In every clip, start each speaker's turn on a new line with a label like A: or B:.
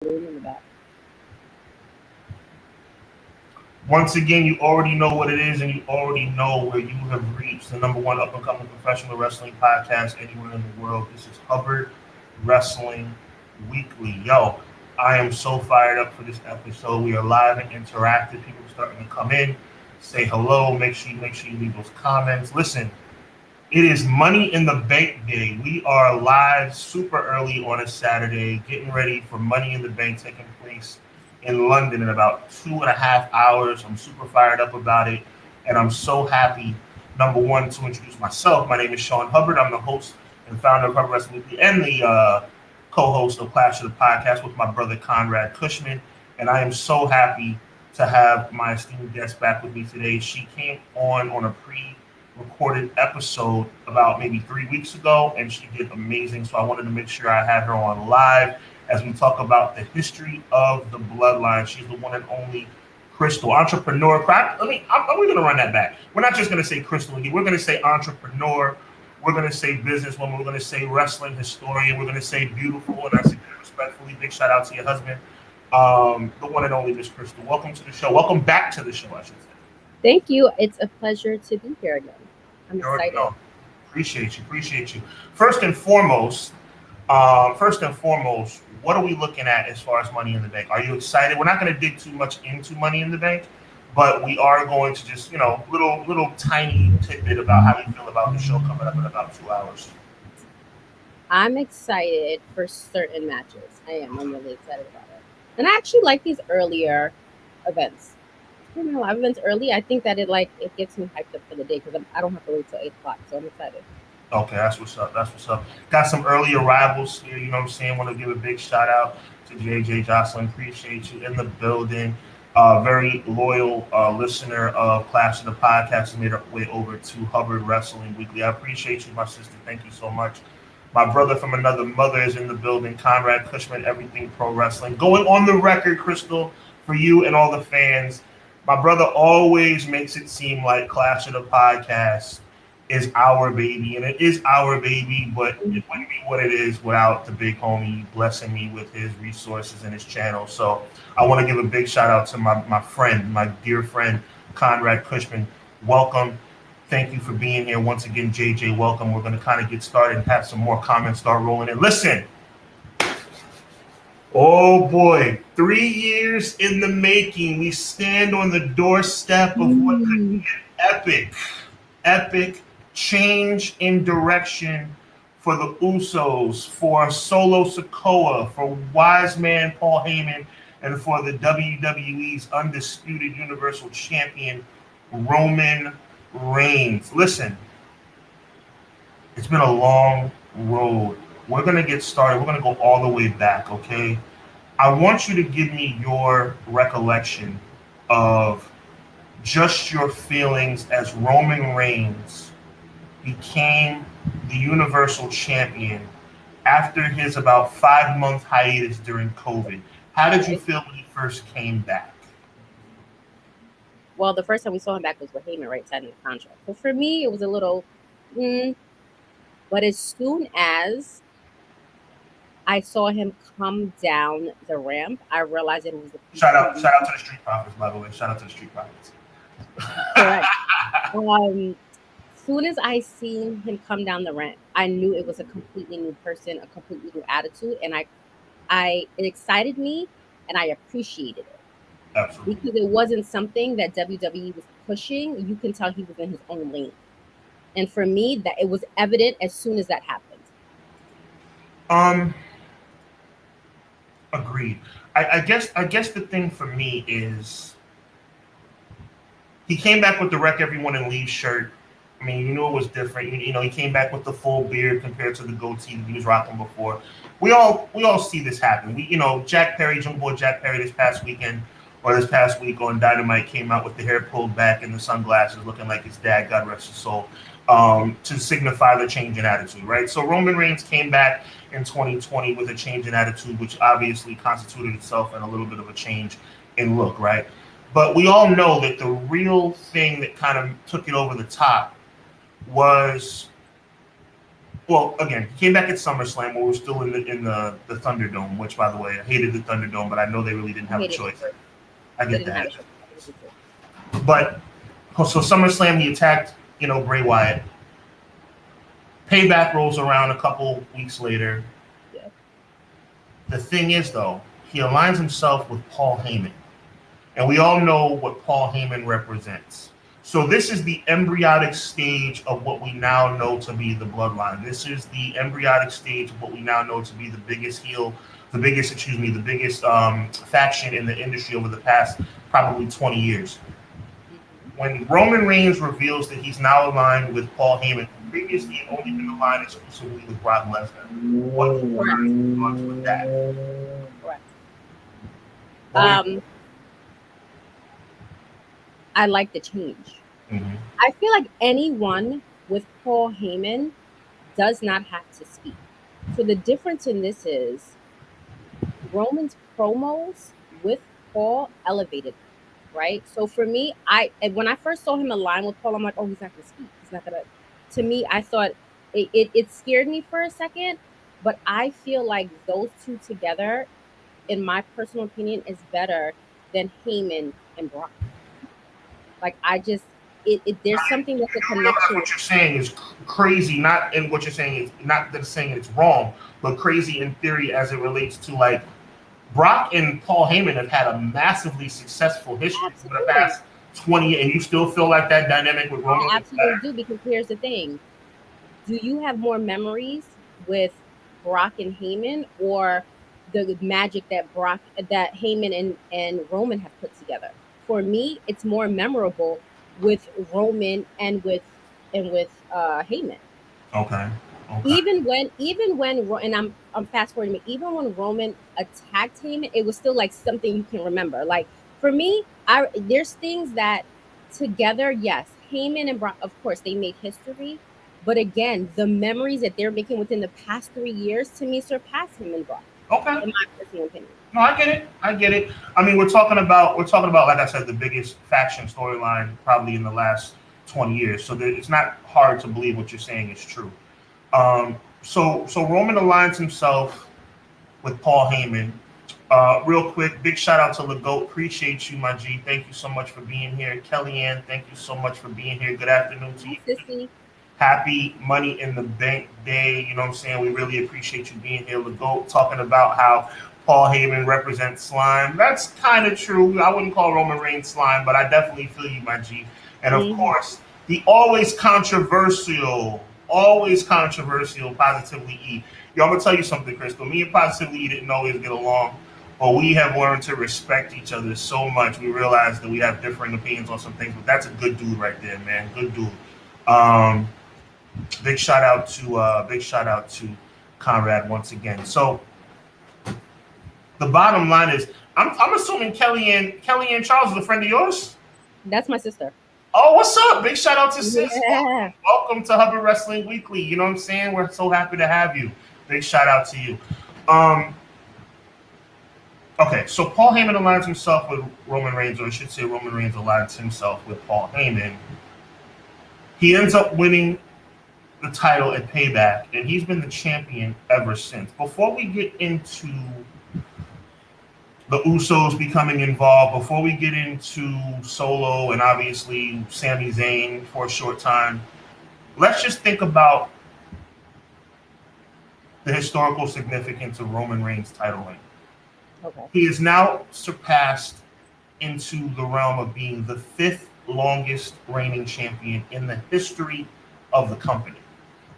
A: in the back.
B: Once again, you already know what it is, and you already know where you have reached the number one up-and-coming professional wrestling podcast anywhere in the world. This is Hubbard Wrestling Weekly. Yo, I am so fired up for this episode. We are live and interactive. People are starting to come in, say hello. Make sure you leave those comments. Listen, it is Money in the Bank Day. We are live super early on a Saturday, getting ready for Money in the Bank taking place in London in about 2.5 hours. I'm super fired up about it, and I'm so happy, number one, to introduce myself. My name is Sean Hubbard. I'm the host and founder of Hubbard Wrestling Weekly and the co-host of Clash of the Podcast with my brother Conrad Cushman, and I am so happy to have my esteemed guest back with me today. She came on a pre-recorded episode about maybe 3 weeks ago, and she did amazing, so I wanted to make sure I had her on live as we talk about the history of the Bloodline. She's the one and only Crystal, entrepreneur. I'm going to run that back. We're not just going to say Crystal again. We're going to say entrepreneur. We're going to say businesswoman. We're going to say wrestling historian. We're going to say beautiful. And I say that respectfully. Big shout out to your husband, the one and only Miss Crystal. Welcome to the show. Welcome back to the show, I should say.
A: Thank you. It's a pleasure to be here again. I'm excited.
B: No, appreciate you. First and foremost, what are we looking at as far as Money in the Bank? Are you excited? We're not going to dig too much into Money in the Bank, but we are going to just, little tiny tidbit about how you feel about the show coming up in about 2 hours.
A: I'm excited for certain matches. I'm really excited about it. And I actually like these earlier events. Doing a lot of events early. I think that it gets me hyped up for the day because I don't have to wait till 8 o'clock, so I'm excited.
B: Okay, that's what's up. Got some early arrivals here, you know what I'm saying? Want to give a big shout out to JJ Jocelyn. Appreciate you in the building. Very loyal listener of Clash of the Podcast, made her way over to Hubbard Wrestling Weekly. I appreciate you, my sister. Thank you so much. My brother from another mother is in the building, Conrad Cushman, Everything Pro Wrestling. Going on the record, Crystal, for you and all the fans, my brother always makes it seem like Clash of the Podcast is our baby, and it is our baby, but it wouldn't be what it is without the big homie blessing me with his resources and his channel. So I want to give a big shout out to my friend, my dear friend, Conrad Cushman. Welcome. Thank you for being here. Once again, JJ, welcome. We're going to kind of get started and have some more comments start rolling in. Listen. Oh boy, 3 years in the making. We stand on the doorstep of what could be an epic change in direction for the Usos, for Solo Sikoa, for Wise Man Paul Heyman, and for the WWE's undisputed Universal Champion Roman Reigns. Listen, it's been a long road. We're going to get started. We're going to go all the way back, okay? I want you to give me your recollection of just your feelings as Roman Reigns became the Universal Champion after his about 5-month hiatus during COVID. How did you feel when he first came back?
A: Well, the first time we saw him back was with Heyman, right, signing the contract. So for me, it was a little, but as soon as I saw him come down the ramp, I realized it was the
B: shout out to the Street Profits, by the way. Shout out to the Street Profits.
A: Correct. As soon as I seen him come down the ramp, I knew it was a completely new person, a completely new attitude, and it excited me, and I appreciated it.
B: Absolutely.
A: Because it wasn't something that WWE was pushing. You can tell he was in his own lane, and for me, that it was evident as soon as that happened.
B: Agreed. I guess the thing for me is he came back with the Wreck Everyone and Leave shirt. I mean, you knew it was different. He came back with the full beard compared to the goatee that he was rocking before. We all see this happen. Jack Perry, Jungle Boy Jack Perry, this past week on Dynamite came out with the hair pulled back and the sunglasses, looking like his dad, God rest his soul, to signify the change in attitude, right? So Roman Reigns came back in 2020 with a change in attitude, which obviously constituted itself in a little bit of a change in look, right? But we all know that the real thing that kind of took it over the top was Well, again, he came back at SummerSlam when we were still in the Thunderdome, which, by the way, I hated the Thunderdome, but I know they really didn't have a choice. I get that. But so SummerSlam, he attacked, Bray Wyatt. Payback rolls around a couple weeks later.
A: Yeah.
B: The thing is, though, he aligns himself with Paul Heyman. And we all know what Paul Heyman represents. So this is the embryonic stage of what we now know to be the Bloodline. This is the embryonic stage of what we now know to be the biggest faction in the industry over the past probably 20 years. When Roman Reigns reveals that he's now aligned with Paul Heyman, previously he had only been aligned exclusively with Brock Lesnar. What are your thoughts with that?
A: Correct. I like the change.
B: Mm-hmm.
A: I feel like anyone with Paul Heyman does not have to speak. So the difference in this is Roman's promos with Paul elevated him, right? So for me, when I first saw him align with Paul, I'm like, oh, he's not going to speak. He's not going to. To me, I thought it scared me for a second, but I feel like those two together, in my personal opinion, is better than Heyman and Brock. Like there's something that's a connection.
B: What you're saying is crazy. Not in what you're saying is not that saying it's wrong, but crazy in theory as it relates to like Brock and Paul Heyman have had a massively successful history for the past 20, and you still feel like that dynamic with Roman?
A: I absolutely do, because here's the thing: do you have more memories with Brock and Heyman, or the magic that Heyman and Roman have put together? For me, it's more memorable with Roman and with Heyman.
B: Okay.
A: Even when and I'm fast forwarding, even when Roman attacked Heyman, it was still like something you can remember. Like for me, there's things that together, yes, Heyman and Brock, of course, they made history. But again, the memories that they're making within the past 3 years, to me, surpass him and Brock.
B: Okay.
A: In my personal opinion.
B: No, I get it. I mean, we're talking about, like I said, the biggest faction storyline probably in the last 20 years. So it's not hard to believe what you're saying is true. So Roman aligns himself with Paul Heyman. Real quick, big shout out to LeGoat. Appreciate you, my G. Thank you so much for being here. Kellyanne, thank you so much for being here. Good afternoon to you.
A: Sissy.
B: Happy Money in the Bank Day. You know what I'm saying? We really appreciate you being here. LeGoat talking about how Paul Heyman represents slime. That's kind of true. I wouldn't call Roman Reigns slime, but I definitely feel you, my G. And of course, the always controversial, Positively E. Yo, I'm going to tell you something, Crystal. Me and Positively E didn't always get along, but we have learned to respect each other so much. We realize that we have differing opinions on some things, but that's a good dude right there, man. Good dude. Big shout out to Conrad once again. So the bottom line is, I'm assuming Kellyanne Charles is a friend of yours?
A: That's my sister.
B: Oh, what's up? Big shout out to sis.
A: Yeah.
B: Welcome to Hubbard Wrestling Weekly. You know what I'm saying? We're so happy to have you. Big shout out to you. Okay, so Paul Heyman aligns himself with Roman Reigns, or I should say Roman Reigns aligns himself with Paul Heyman. He ends up winning the title at Payback, and he's been the champion ever since. Before we get into the Usos becoming involved, before we get into Solo and obviously Sami Zayn for a short time, let's just think about the historical significance of Roman Reigns' title reign.
A: Okay.
B: He is now surpassed into the realm of being the 5th longest reigning champion in the history of the company.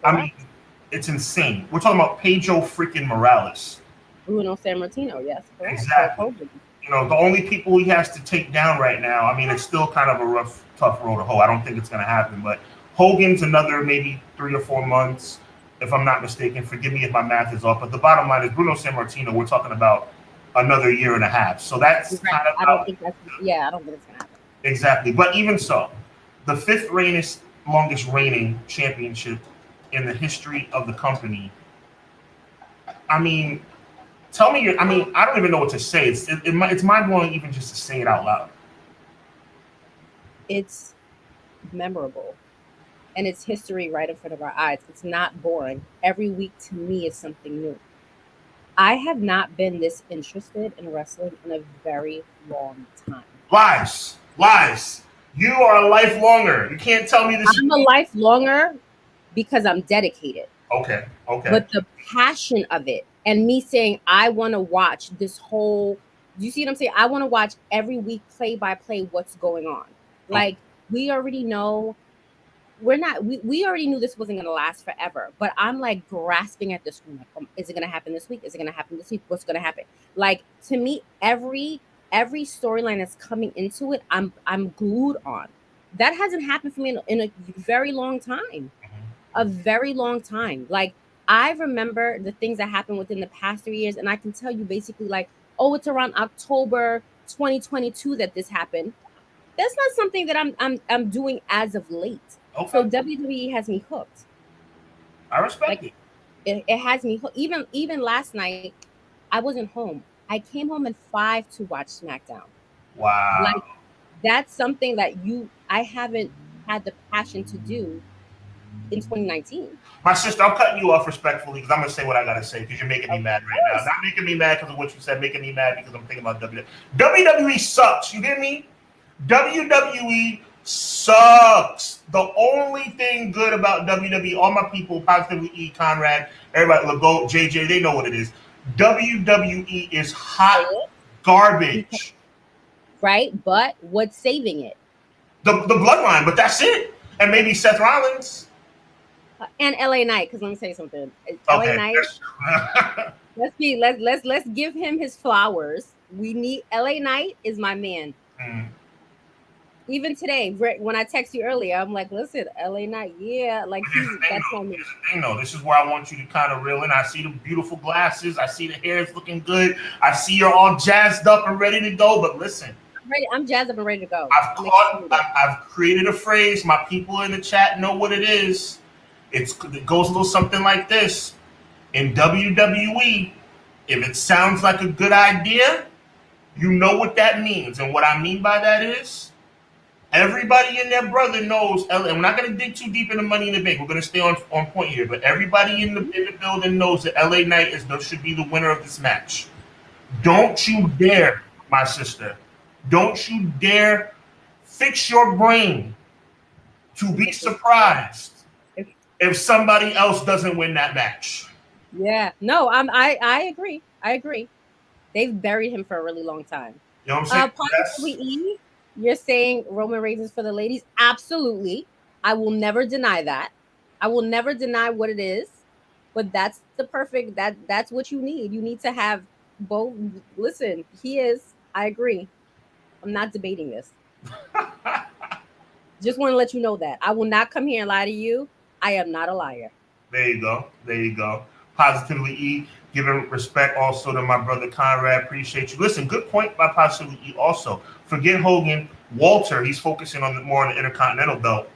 B: I mean, it's insane. We're talking about Pedro freaking Morales.
A: Bruno Sammartino, yes. Correct.
B: Exactly. You know, the only people he has to take down right now, I mean, it's still kind of a tough road to hoe. I don't think it's going to happen, but Hogan's another maybe 3 or 4 months, if I'm not mistaken. Forgive me if my math is off, but the bottom line is Bruno Sammartino, we're talking about another 1.5 years. So that's kind of
A: I don't think it's going to happen.
B: Exactly. But even so, the 5th longest reigning championship in the history of the company. I mean, tell me I don't even know what to say. It's mind-blowing even just to say it out loud.
A: It's memorable. and it's history right in front of our eyes. It's not boring. Every week to me is something new. I have not been this interested in wrestling in a very long time.
B: Lies. Lies. You are a lifelonger. You can't tell me this is
A: I'm a lifelonger because I'm dedicated.
B: okay. Okay.
A: But the passion of it and me saying, I want to watch this whole, you see what I'm saying? I want to watch every week play by play what's going on. Like, we already know we already knew this wasn't going to last forever, but I'm like grasping at this. Like, is it going to happen this week? Is it going to happen this week? What's going to happen? Like, to me, every storyline that's coming into it, I'm glued on. That hasn't happened for me in a very long time. A very long time. Like, I remember the things that happened within the past 3 years, and I can tell you basically like, oh, it's around October 2022 that this happened. That's not something that I'm doing as of late.
B: Okay.
A: So WWE has me hooked.
B: I respect
A: like, it has me hooked. Even last night, I wasn't home. I came home at 5 to watch SmackDown.
B: Wow.
A: Like, that's something that I haven't had the passion to do in 2019.
B: My sister, I'm cutting you off respectfully because I'm going to say what I got to say because you're making me mad right now. Not making me mad because of what you said, making me mad because I'm thinking about WWE. WWE sucks. You get me? WWE sucks. The only thing good about WWE, all my people, Positively E, Conrad, everybody, Legault, JJ, they know what it is. WWE is hot garbage.
A: Right? But what's saving it?
B: The Bloodline, but that's it. And maybe Seth Rollins.
A: And LA Knight, because let me say something.
B: Okay.
A: LA Knight. let's give him his flowers. We need LA Knight is my man. Even today, when I text you earlier, I'm like, listen, LA Knight, yeah, like that's my man.
B: This is where I want you to kind of reel in. I see the beautiful glasses. I see the hair is looking good. I see you're all jazzed up and ready to go. But listen,
A: I'm jazzed up and ready to go.
B: I've created a phrase. My people in the chat know what it is. It goes a little something like this. In WWE, if it sounds like a good idea, you know what that means. And what I mean by that is everybody and their brother knows, and we're not going to dig too deep into Money in the Bank. We're going to stay on point here. But everybody in the building knows that LA Knight should be the winner of this match. Don't you dare, my sister. Don't you dare fix your brain to be surprised if somebody else doesn't win that match.
A: Yeah. No, I agree. I agree. They've buried him for a really long time.
B: You know what I'm saying?
A: Possibly E, you're saying Roman Reigns is for the ladies? Absolutely. I will never deny that. I will never deny what it is. But that's the perfect, that's what you need. You need to have both. Listen, he is. I agree. I'm not debating this. Just want to let you know that. I will not come here and lie to you. I am not a liar.
B: There you go. There you go. Positively E, giving respect also to my brother Conrad. Appreciate you. Listen, good point by Positively E also. Forget Hogan. Walter, he's focusing more on the Intercontinental belt.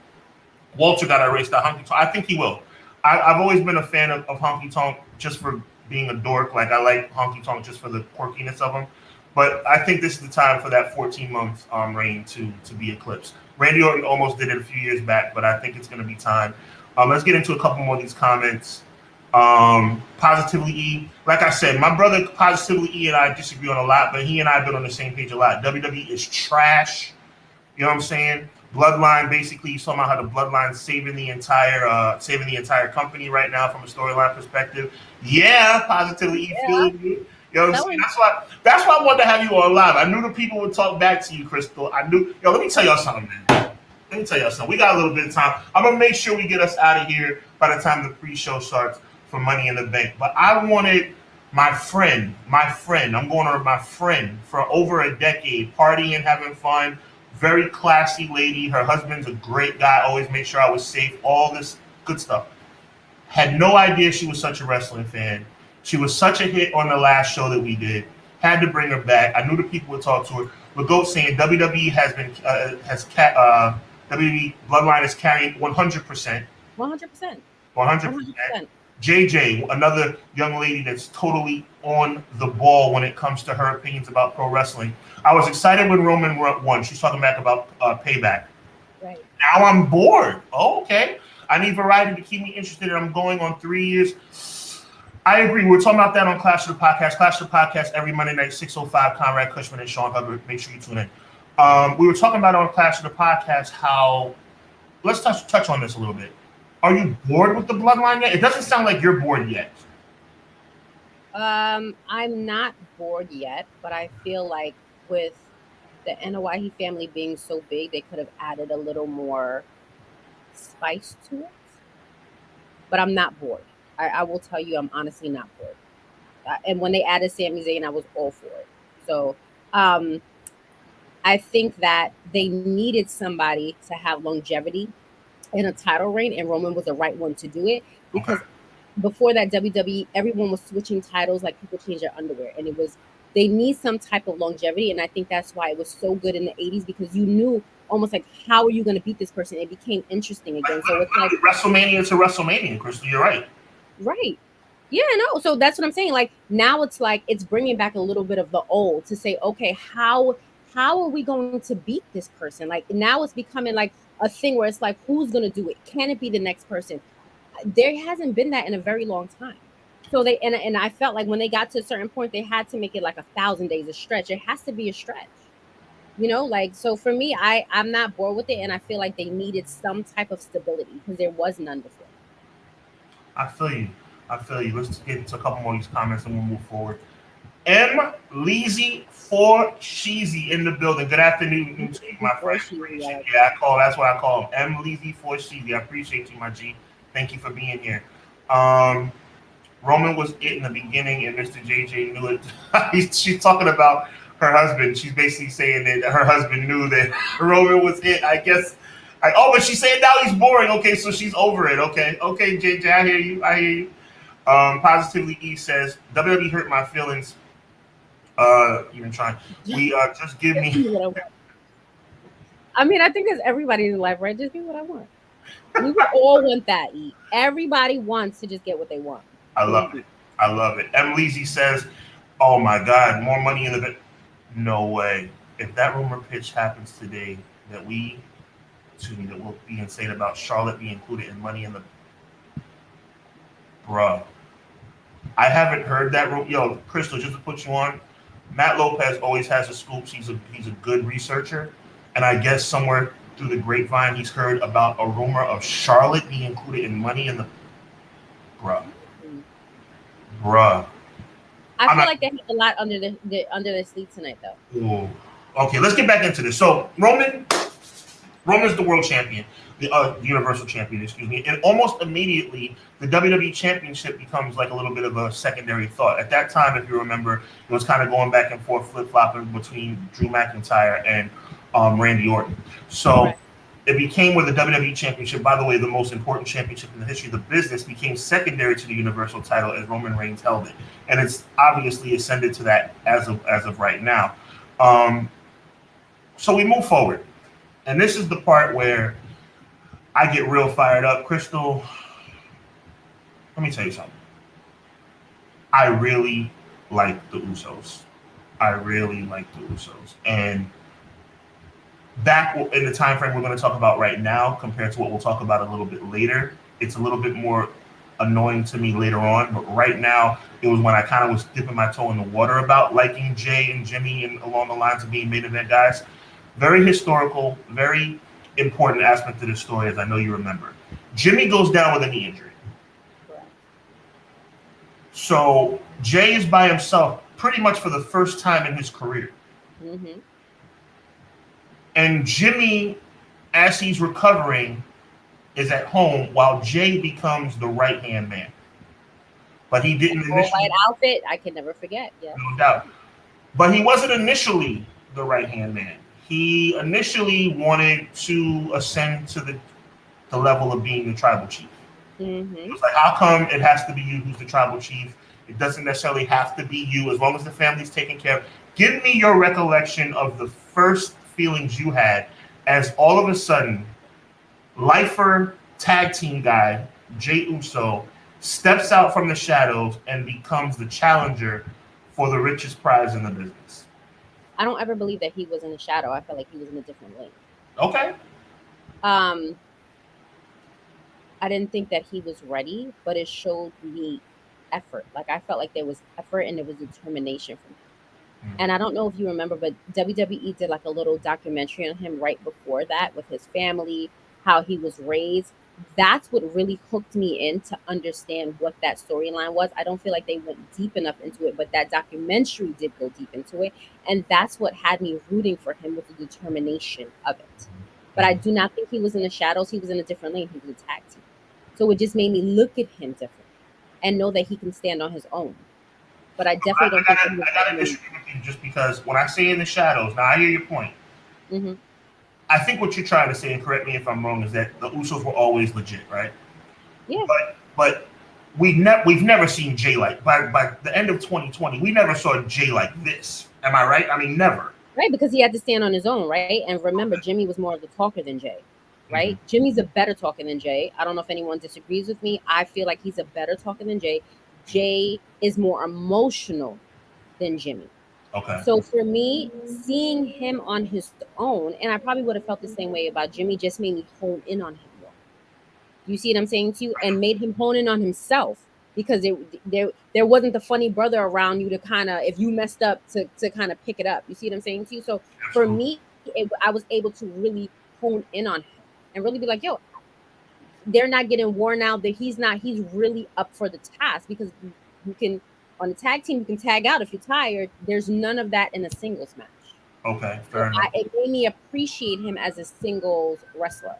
B: Walter got to erase that honky tonk. I think he will. I've always been a fan of honky tonk just for being a dork. Like, I like honky tonk just for the quirkiness of him. But I think this is the time for that 14-month reign to be eclipsed. Randy Orton almost did it a few years back, but I think it's going to be time. Let's get into a couple more of these comments. Positively E, like I said, my brother Positively E and I disagree on a lot, but he and I have been on the same page a lot. WWE is trash. You know what I'm saying? Bloodline, basically, you saw how the Bloodline saving the entire company right now from a storyline perspective. Yeah, Positively E, feeling you. You know what I'm saying? That's why I wanted to have you on live. I knew the people would talk back to you, Crystal. I knew. Let me tell y'all something, man. Let me tell y'all something. We got a little bit of time. I'm going to make sure we get us out of here by the time the pre-show starts for Money in the Bank. But I wanted my friend. I'm going on my friend for over a decade, partying, having fun. Very classy lady. Her husband's a great guy. Always made sure I was safe. All this good stuff. Had no idea she was such a wrestling fan. She was such a hit on the last show that we did. Had to bring her back. I knew the people would talk to her. Legault saying WWE WWE Bloodline is carrying 100%. 100%. JJ, another young lady that's totally on the ball when it comes to her opinions about pro wrestling. I was excited when Roman won. She's talking back about Payback.
A: Right.
B: Now I'm bored. Oh, okay. I need variety to keep me interested, and I'm going on 3 years. I agree. We're talking about that on Clash of the Podcast. Clash of the Podcast every Monday night, 6:05. Conrad Cushman and Sean Hubbard. Make sure you tune in. We were talking about on Clash of the Podcast how, let's touch on this a little bit. Are you bored with the Bloodline yet? It doesn't sound like you're bored yet.
A: I'm not bored yet, but I feel like with the NOYE family being so big, they could have added a little more spice to it. But I'm not bored. I will tell you, I'm honestly not bored. And when they added Sami Zayn, I was all for it. So um, I think that they needed somebody to have longevity in a title reign, and Roman was the right one to do it because before that WWE, everyone was switching titles like people change their underwear, and it was they need some type of longevity, and I think that's why it was so good in the 80s because you knew almost like how are you going to beat this person. It became interesting again. So it's like
B: WrestleMania to WrestleMania, Crystal. You're right.
A: Right. Yeah, no. So that's what I'm saying. Like now it's like it's bringing back a little bit of the old to say, okay, how are we going to beat this person? Like now it's becoming like a thing where it's like, who's going to do it? Can it be the next person? There hasn't been that in a very long time. So they and I felt like when they got to a certain point, they had to make it like 1,000 days a stretch. It has to be a stretch. Like so for me, I'm not bored with it, and I feel like they needed some type of stability because there was none before.
B: I feel you. I feel you. Let's get into a couple more of these comments and we'll move forward. M. Leezy for Sheezy in the building. Good afternoon to you, my friend. Yeah, that's what I call him. M. Leezy for Sheezy. I appreciate you, my G. Thank you for being here. Roman was it in the beginning, and Mr. JJ knew it. She's talking about her husband. She's basically saying that her husband knew that Roman was it. I guess. But she's saying now he's boring. Okay, so she's over it. Okay, JJ, I hear you. Positively E says WWE hurt my feelings. Even trying. Just give me.
A: I mean, I think that's everybody's life, right? Just give me what I want. We would all want that. Everybody wants to just get what they want.
B: I love it. I love it. M. Leezy says, "Oh my God, more money in the bit." No way. If that rumor pitch happens today, that will be insane about Charlotte being included in Money in the. Bruh. I haven't heard that. Yo, Crystal, just to put you on, Matt Lopez always has the scoops. He's a good researcher, and I guess somewhere through the grapevine, he's heard about a rumor of Charlotte being included in Money in the. Bruh.
A: I feel like they have a lot under their sleeve tonight, though.
B: Ooh. Okay, let's get back into this. So Roman's the world champion, the Universal champion, excuse me, and almost immediately the WWE Championship becomes like a little bit of a secondary thought. At that time, if you remember, it was kind of going back and forth, flip-flopping between Drew McIntyre and Randy Orton. So it became where the WWE Championship, by the way, the most important championship in the history of the business, became secondary to the Universal title as Roman Reigns held it. And it's obviously ascended to that as of right now. So we move forward. And this is the part where I get real fired up. Crystal, let me tell you something. I really like the Usos. And back in the time frame we're going to talk about right now compared to what we'll talk about a little bit later, it's a little bit more annoying to me later on. But right now, it was when I kind of was dipping my toe in the water about liking Jay and Jimmy and along the lines of being main event guys. Very historical, very important aspect to the story, as I know you remember. Jimmy goes down with a knee injury. So Jay is by himself pretty much for the first time in his career.
A: Mm-hmm.
B: And Jimmy, as he's recovering, is at home while Jay becomes the right-hand man. But he didn't initially...
A: White outfit, I can never forget. Yeah.
B: No doubt. But he wasn't initially the right-hand man. He initially wanted to ascend to the level of being the tribal chief.
A: Mm-hmm.
B: It was like, how come it has to be you who's the tribal chief? It doesn't necessarily have to be you, as long as the family's taken care of. Give me your recollection of the first feelings you had as all of a sudden lifer tag team guy Jey Uso steps out from the shadows and becomes the challenger for the richest prize in the business.
A: I don't ever believe that he was in the shadow. I felt like he was in a different lane.
B: Okay.
A: I didn't think that he was ready, but it showed me effort. Like I felt like there was effort and there was determination from him. And I don't know if you remember, but WWE did like a little documentary on him right before that with his family, how he was raised. That's what really hooked me in to understand what that storyline was. I don't feel like they went deep enough into it, but that documentary did go deep into it. And that's what had me rooting for him with the determination of it. But I do not think he was in the shadows. He was in a different lane. He was a tag team. So it just made me look at him differently and know that he can stand on his own. But I definitely don't think
B: I gotta disagree with you just because when I say in the shadows, now I hear your point.
A: Mm-hmm.
B: I think what you're trying to say, and correct me if I'm wrong, is that the Usos were always legit, right?
A: Yeah.
B: But we've never seen Jay like by the end of 2020. We never saw Jay like this. Am I right? I mean, never.
A: Right, because he had to stand on his own, right? And remember, Jimmy was more of the talker than Jay, right? Mm-hmm. Jimmy's a better talker than Jay. I don't know if anyone disagrees with me. I feel like he's a better talker than Jay. Jay is more emotional than Jimmy.
B: Okay.
A: So for me, seeing him on his own, and I probably would have felt the same way about Jimmy, just made me hone in on him more. You see what I'm saying to you? And made him hone in on himself. Because there wasn't the funny brother around you to kind of, if you messed up, to kind of pick it up. You see what I'm saying to you? So for me, I was able to really hone in on him and really be like, yo, they're not getting worn out. That he's really up for the task, because you can, on a tag team, you can tag out if you're tired. There's none of that in a singles match.
B: Okay, fair enough.
A: It made me appreciate him as a singles wrestler.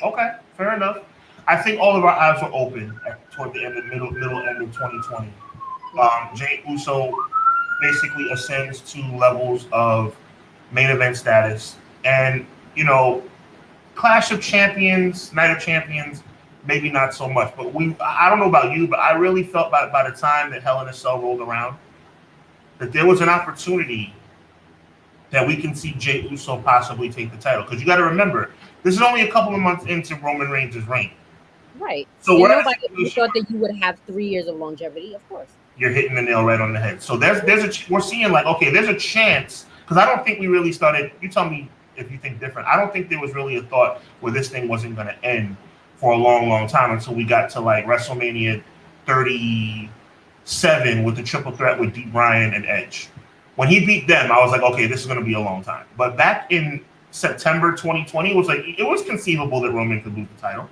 B: Okay, fair enough. I think all of our eyes were open toward the end, middle end of 2020. Jey Uso basically ascends to levels of main event status, and Clash of Champions, Night of Champions, maybe not so much. But I don't know about you, but I really felt by the time that Hell in a Cell rolled around, that there was an opportunity that we can see Jey Uso possibly take the title. Because you got to remember, this is only a couple of months into Roman Reigns' reign.
A: Right. So nobody thought that you would have 3 years of longevity, of course.
B: You're hitting the nail right on the head. So we're seeing like, okay, there's a chance, because I don't think we really started. You tell me if you think different. I don't think there was really a thought where this thing wasn't going to end for a long, long time until we got to like WrestleMania 37 with the triple threat with Deep Bryan and Edge. When he beat them, I was like, okay, this is going to be a long time. But back in September 2020, it was conceivable that Roman could lose the title.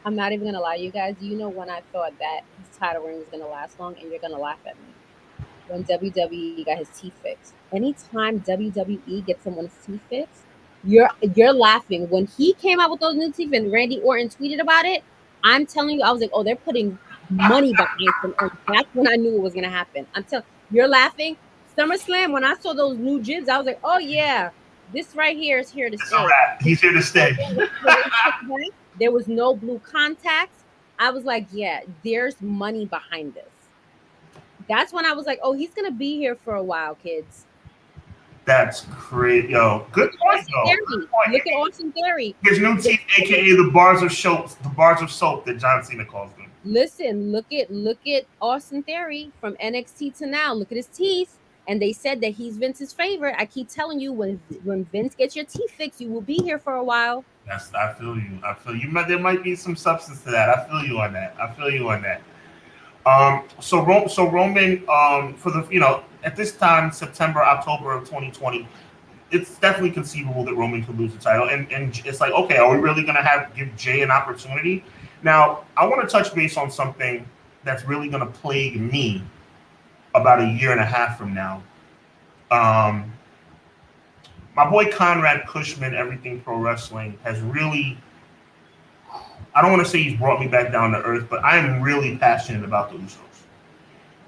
A: I'm not even going to lie to you guys. You know when I thought that his title reign was going to last long, and you're going to laugh at me. When WWE got his teeth fixed. Anytime WWE gets someone's teeth fixed, you're laughing. When he came out with those new teeth and Randy Orton tweeted about it, I'm telling you, I was like, oh, they're putting money behind him. And that's when I knew it was going to happen. You're laughing. SummerSlam, when I saw those new jibs, I was like, oh, yeah, this right here is here to stay.
B: He's here to stay.
A: There was no blue contacts. I was like, yeah, there's money behind this. That's when I was like, oh, he's going to be here for a while, kids.
B: That's great. Yo, good point,
A: Look at Austin Theory.
B: His new teeth, a.k.a. the bars of soap that John Cena calls them.
A: Listen, look at Austin Theory from NXT to now. Look at his teeth. And they said that he's Vince's favorite. I keep telling you, when Vince gets your teeth fixed, you will be here for a while.
B: I feel you. There might be some substance to that. I feel you on that. So Roman, for the at this time, September, October of 2020, it's definitely conceivable that Roman could lose the title, and it's like, okay, are we really gonna give Jay an opportunity? Now, I want to touch base on something that's really gonna plague me about a year and a half from now. My boy Conrad Cushman, Everything Pro Wrestling, has really, I don't want to say he's brought me back down to earth, but I am really passionate about the Usos.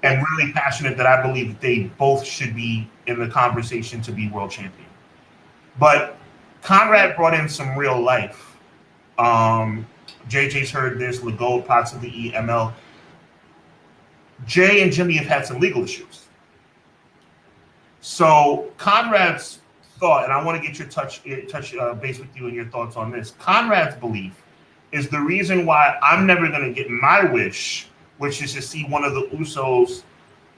B: And really passionate that I believe that they both should be in the conversation to be world champion. But Conrad brought in some real life. JJ's heard this, Legault, possibly EML. Jay and Jimmy have had some legal issues. So Conrad's thought, and I want to get your touch base with you and your thoughts on this. Conrad's belief is the reason why I'm never going to get my wish, which is to see one of the Usos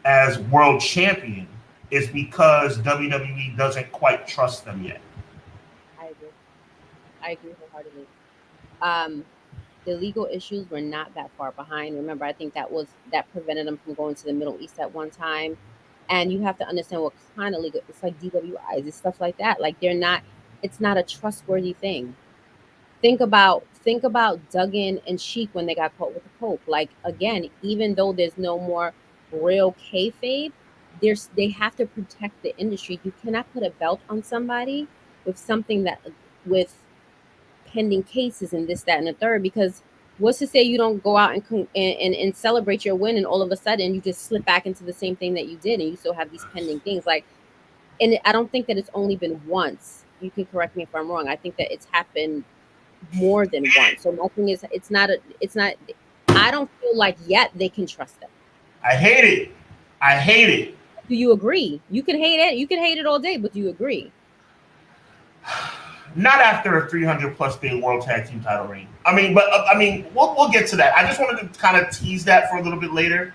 B: as world champion, is because WWE doesn't quite trust them yet.
A: I agree wholeheartedly. The legal issues were not that far behind. Remember, I think that prevented them from going to the Middle East at one time. And you have to understand what kind of legal. It's like DWIs, it's stuff like that. Like they're not. It's not a trustworthy thing. Think about Duggan and Sheik when they got caught with the Pope. Like again, even though there's no more real kayfabe, they have to protect the industry. You cannot put a belt on somebody with something that with pending cases and this, that, and the third. Because what's to say you don't go out and celebrate your win, and all of a sudden you just slip back into the same thing that you did, and you still have these pending things. Like, and I don't think that it's only been once. You can correct me if I'm wrong. I think that it's happened more than once. So my thing is, it's not. I don't feel like yet they can trust them.
B: I hate it. I hate it.
A: Do you agree? You can hate it. You can hate it all day, but do you agree?
B: Not after a 300+ day World Tag Team title reign. I mean, we'll get to that. I just wanted to kind of tease that for a little bit later,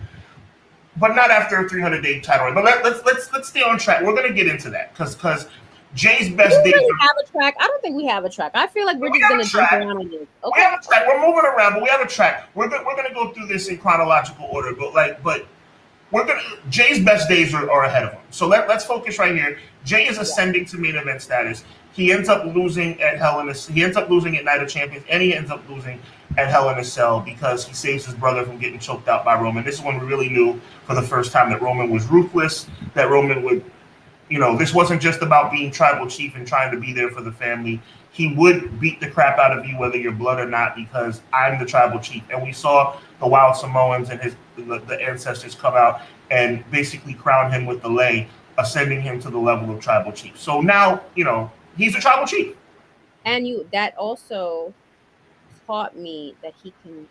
B: but not after a 300-day title reign. But let's stay on track. We're gonna get into that because Jay's best days.
A: Really have a track? I don't think we have a track. I feel like we're just gonna jump around on this. Okay.
B: We have a track. We're moving around, but we have a track. We're gonna go through this in chronological order, but Jay's best days are ahead of him. So let's focus right here. Jay is ascending to main event status. He ends up losing at He ends up losing at Night of Champions, and he ends up losing at Hell in a Cell because he saves his brother from getting choked out by Roman. This is when we really knew for the first time that Roman was ruthless. That Roman would, this wasn't just about being tribal chief and trying to be there for the family. He would beat the crap out of you whether you're blood or not because I'm the tribal chief. And we saw the Wild Samoans and the ancestors come out and basically crown him with the lei, ascending him to the level of tribal chief. So now, he's a tribal chief.
A: And that also taught me that he can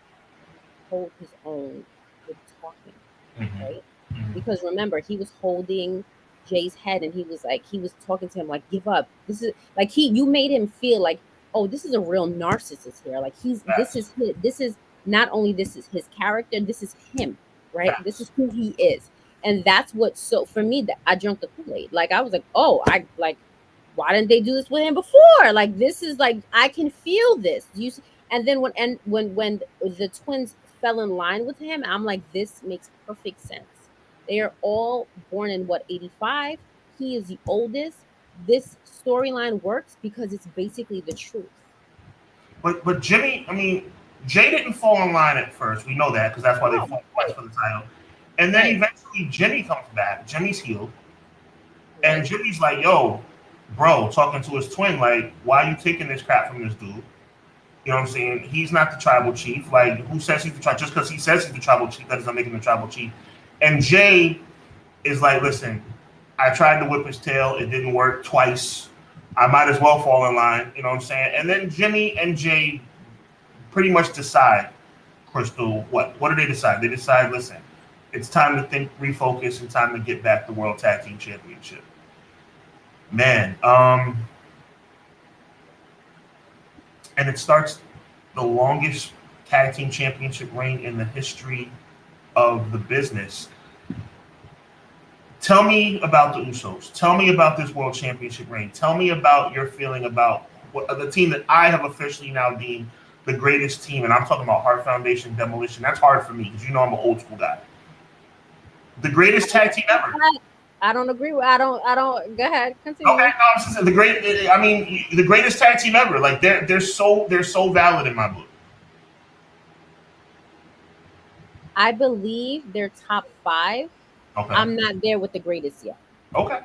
A: hold his own with talking, right? Mm-hmm. Because remember, he was holding Jay's head and he was talking to him like, give up. This is like you made him feel like, oh, this is a real narcissist here. Like this is not only this is his character, this is him, right? This is who he is. And that's what, so for me, that I drank the Kool-Aid. Like I was like, oh, why didn't they do this with him before? Like this is like, I can feel this. And then when the twins fell in line with him, I'm like, this makes perfect sense. They are all born in 85. He is the oldest. This storyline works because it's basically the truth.
B: But Jimmy, Jay didn't fall in line at first. We know that because that's why they fought twice for the title. And then eventually Jimmy comes back. Jimmy's healed. And Jimmy's like, yo, bro, talking to his twin, like, why are you taking this crap from this dude? You know what I'm saying? He's not the tribal chief. Like, who says he's the tribal? Just because he says he's the tribal chief, that doesn't make him the tribal chief. And Jay is like, listen, I tried to whip his tail. It didn't work twice. I might as well fall in line. You know what I'm saying? And then Jimmy and Jay pretty much decide, Crystal, what do they decide? They decide, listen, it's time to think, refocus, and time to get back the World Tag Team Championship. Man, and it starts the longest tag team championship reign in the history of the business. Tell me about the Usos. Tell me about this world championship reign. Tell me about your feeling about the team that I have officially now deemed the greatest team, and I'm talking about Hart Foundation Demolition. That's hard for me because I'm an old school guy. The greatest tag team ever.
A: I don't agree with. I don't. Go ahead. Continue.
B: Okay, no, the greatest tag team ever. Like they're so valid in my book.
A: I believe they're top 5. Okay. I'm not there with the greatest yet.
B: Okay.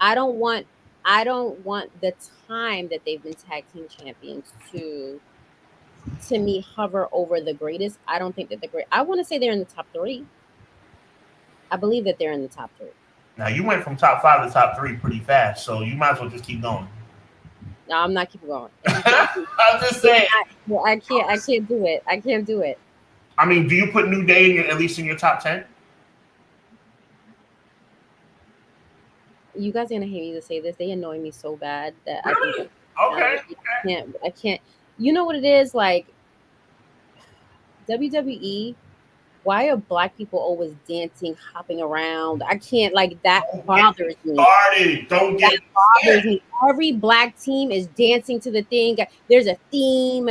A: I don't want the time that they've been tag team champions to me hover over the greatest. I don't think that the great. I want to say they're in the top 3. I believe that they're in the top 3.
B: Now you went from top 5 to top 3 pretty fast, so you might as well just keep going.
A: No, I'm not keeping going.
B: I'm just saying.
A: I can't do it. I can't do it.
B: I mean, do you put New Day at least in your top 10?
A: You guys are gonna hate me to say this. They annoy me so bad that
B: really?
A: I think I can't. You know what it is? Like WWE Why are black people always dancing, hopping around? I can't, like, that
B: Don't get me
A: bothers me.
B: started. Don't
A: That
B: get me
A: bothers
B: started.
A: me. Every black team is dancing to the thing. There's a theme.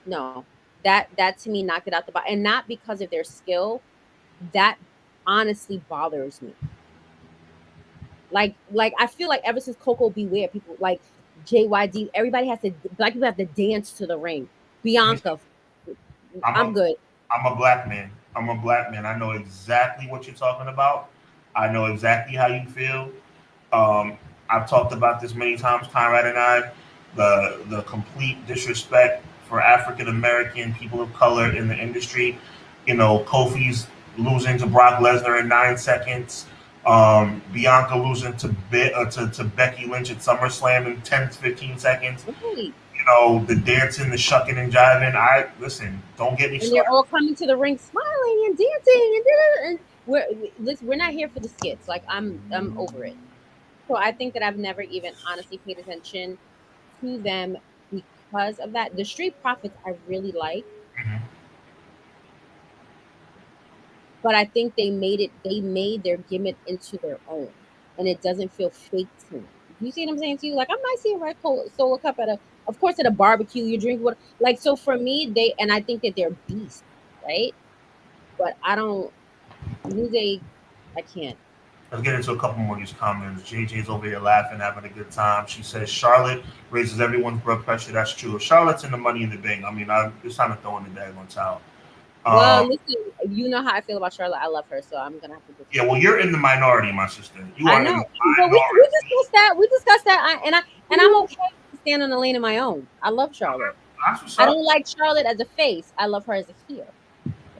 A: No, that to me knocked it out the box, and not because of their skill. That honestly bothers me. Like I feel like ever since Coco Beware, people like JYD, everybody has to black people have to dance to the ring. Bianca,
B: I'm
A: I'm
B: a
A: good.
B: I'm a black man. I'm a black man. I know exactly what you're talking about. I know exactly how you feel. Um, I've talked about this many times, Conrad and I. The complete disrespect for African American people of color in the industry. You know, Kofi's losing to Brock Lesnar in 9 seconds. Bianca losing to Becky Lynch at SummerSlam in 10 to 15 seconds.
A: Right.
B: You know, the dancing, the shucking and jiving. I listen. Don't get me
A: And they're
B: started.
A: all coming to the ring smiling and dancing and we're not here for the skits. Like I'm over it. So I think that I've never even honestly paid attention to them because of that. The Street Profits I really like,
B: Mhm.
A: but I think they made their gimmick into their own, and it doesn't feel fake to me. You see what I'm saying to you? Like I might see a red solo cup at of course, at a barbecue. You drink what, like, so for me, and I think that they're beasts, right? But I don't use I can't.
B: Let's get into a couple more of these comments. JJ's over here laughing, having a good time. She says Charlotte raises everyone's blood pressure. That's true. If Charlotte's in the Money in the Bank, I mean, it's time to throw in the daggone towel.
A: Well,
B: Um,
A: listen, you know how I feel about Charlotte. I love her, so I'm gonna have to
B: yeah,
A: disagree.
B: well, you're in the minority, my sister. You
A: I
B: are in
A: know,
B: the
A: but we
B: minority.
A: discussed that. We discussed that, and I'm okay to stand on the lane of my own. I love Charlotte.
B: That's what's
A: I
B: up.
A: don't like Charlotte as a face. I love her as a heel.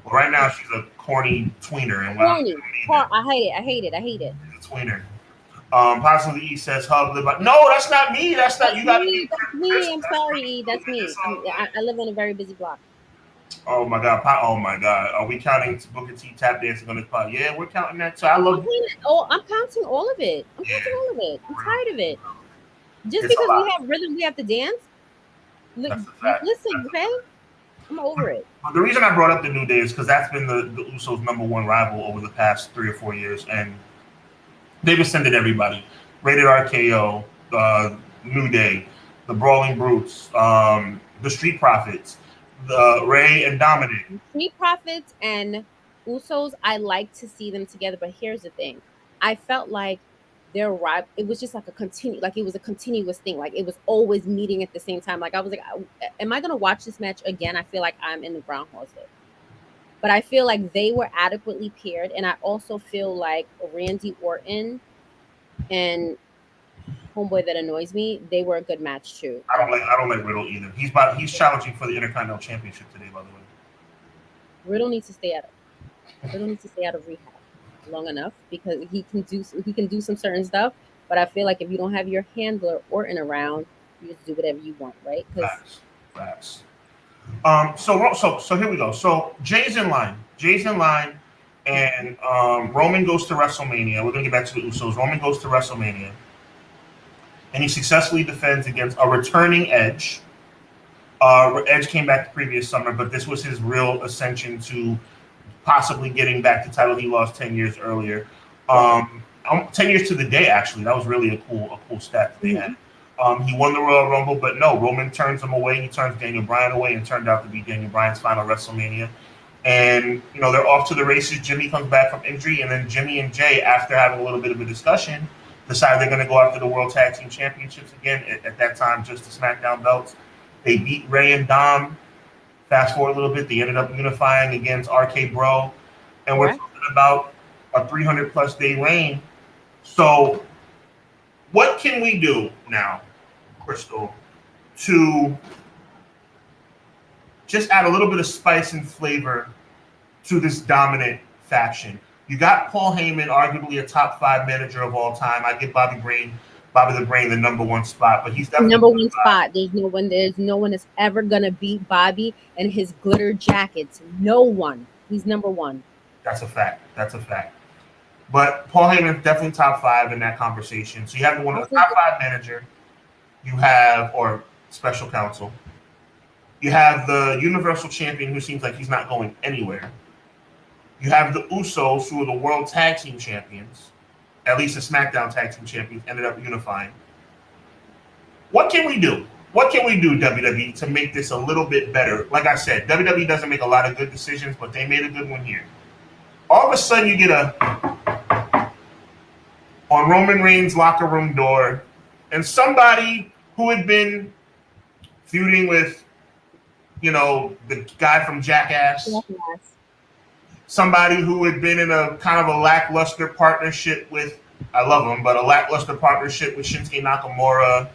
B: Well, right now she's a corny tweener, and I
A: Corny.
B: don't need it.
A: I hate it. I hate it. I hate it.
B: She's a tweener. Possibly E says Hub live by. No, that's not me. That's not
A: That's
B: you. Got to
A: me.
B: be
A: That's
B: Chris.
A: me. I'm
B: That's
A: sorry,
B: pretty
A: E.
B: cool.
A: That's me.
B: It's all good.
A: I live on a very busy block.
B: Oh my god! Oh my god! Are we counting Booker T tap dancing on this pod? Yeah, we're counting that. So I love.
A: I'm counting all of it. I'm
B: Yeah,
A: counting all of it. I'm
B: for real.
A: tired of it. Just
B: It's a
A: because we
B: lot.
A: have rhythm, we have to dance.
B: That's a fact.
A: Listen,
B: That's a
A: okay?
B: fact.
A: I'm over it.
B: But the reason I brought up the New Day is because that's been the Usos' number one rival over the past 3 or 4 years, and they've ascended everybody. Rated RKO, New Day, the Brawling Brutes, the Street Profits, the Ray and Dominic.
A: Street Profits and Usos, I like to see them together, but here's the thing. I felt like their ride, it was just like it was a continuous thing. Like it was always meeting at the same time. Like I was like, am I gonna watch this match again? I feel like I'm in the groundhog's day. But I feel like they were adequately paired, and I also feel like Randy Orton and Homeboy that annoys me, they were a good match too.
B: I don't like Riddle either. He's challenging for the Intercontinental Championship today, by the way.
A: Riddle needs to stay out of Riddle needs to stay out of rehab long enough because he can do some certain stuff. But I feel like if you don't have your handler Orton around, you just do whatever you want, right? Because
B: Facts. Facts. So here we go. So Jay's in line. Jay's in line, and Roman goes to WrestleMania. We're gonna get back to the Usos. Roman goes to WrestleMania, and he successfully defends against a returning Edge. Edge came back the previous summer, but this was his real ascension to possibly getting back the title he lost 10 years earlier. 10 years to the day, actually. That was really a cool stat that they had. He won the Royal Rumble, but no, Roman turns him away. He turns Daniel Bryan away, and turned out to be Daniel Bryan's final WrestleMania. And, you know, they're off to the races. Jimmy comes back from injury, and then Jimmy and Jay, after having a little bit of a discussion, decide they're going to go after the World Tag Team Championships again. At that time, just the SmackDown belts. They beat Ray and Dom. Fast forward a little bit, they ended up unifying against RK Bro, and we're talking about a 300-plus day reign. So, what can we do now, Crystal, to just add a little bit of spice and flavor to this dominant faction? You got Paul Heyman, arguably a top 5 manager of all time. I give Bobby the Brain, the number one spot, but he's definitely
A: number one spot. There's no one that's ever gonna beat Bobby and his glitter jackets. No one. He's number one.
B: That's a fact. But Paul Heyman definitely top 5 in that conversation. So you have one of the top 5 manager. You have or special counsel. You have the Universal Champion, who seems like he's not going anywhere. You have the Usos, who are the World Tag Team Champions. At least the SmackDown Tag Team Champions ended up unifying. What can we do? What can we do, WWE, to make this a little bit better? Like I said, WWE doesn't make a lot of good decisions, but they made a good one here. All of a sudden, you get on Roman Reigns' locker room door, and somebody who had been feuding with, the guy from Jackass, somebody who had been in a kind of a lackluster partnership with, I love him, but a lackluster partnership with Shinsuke Nakamura.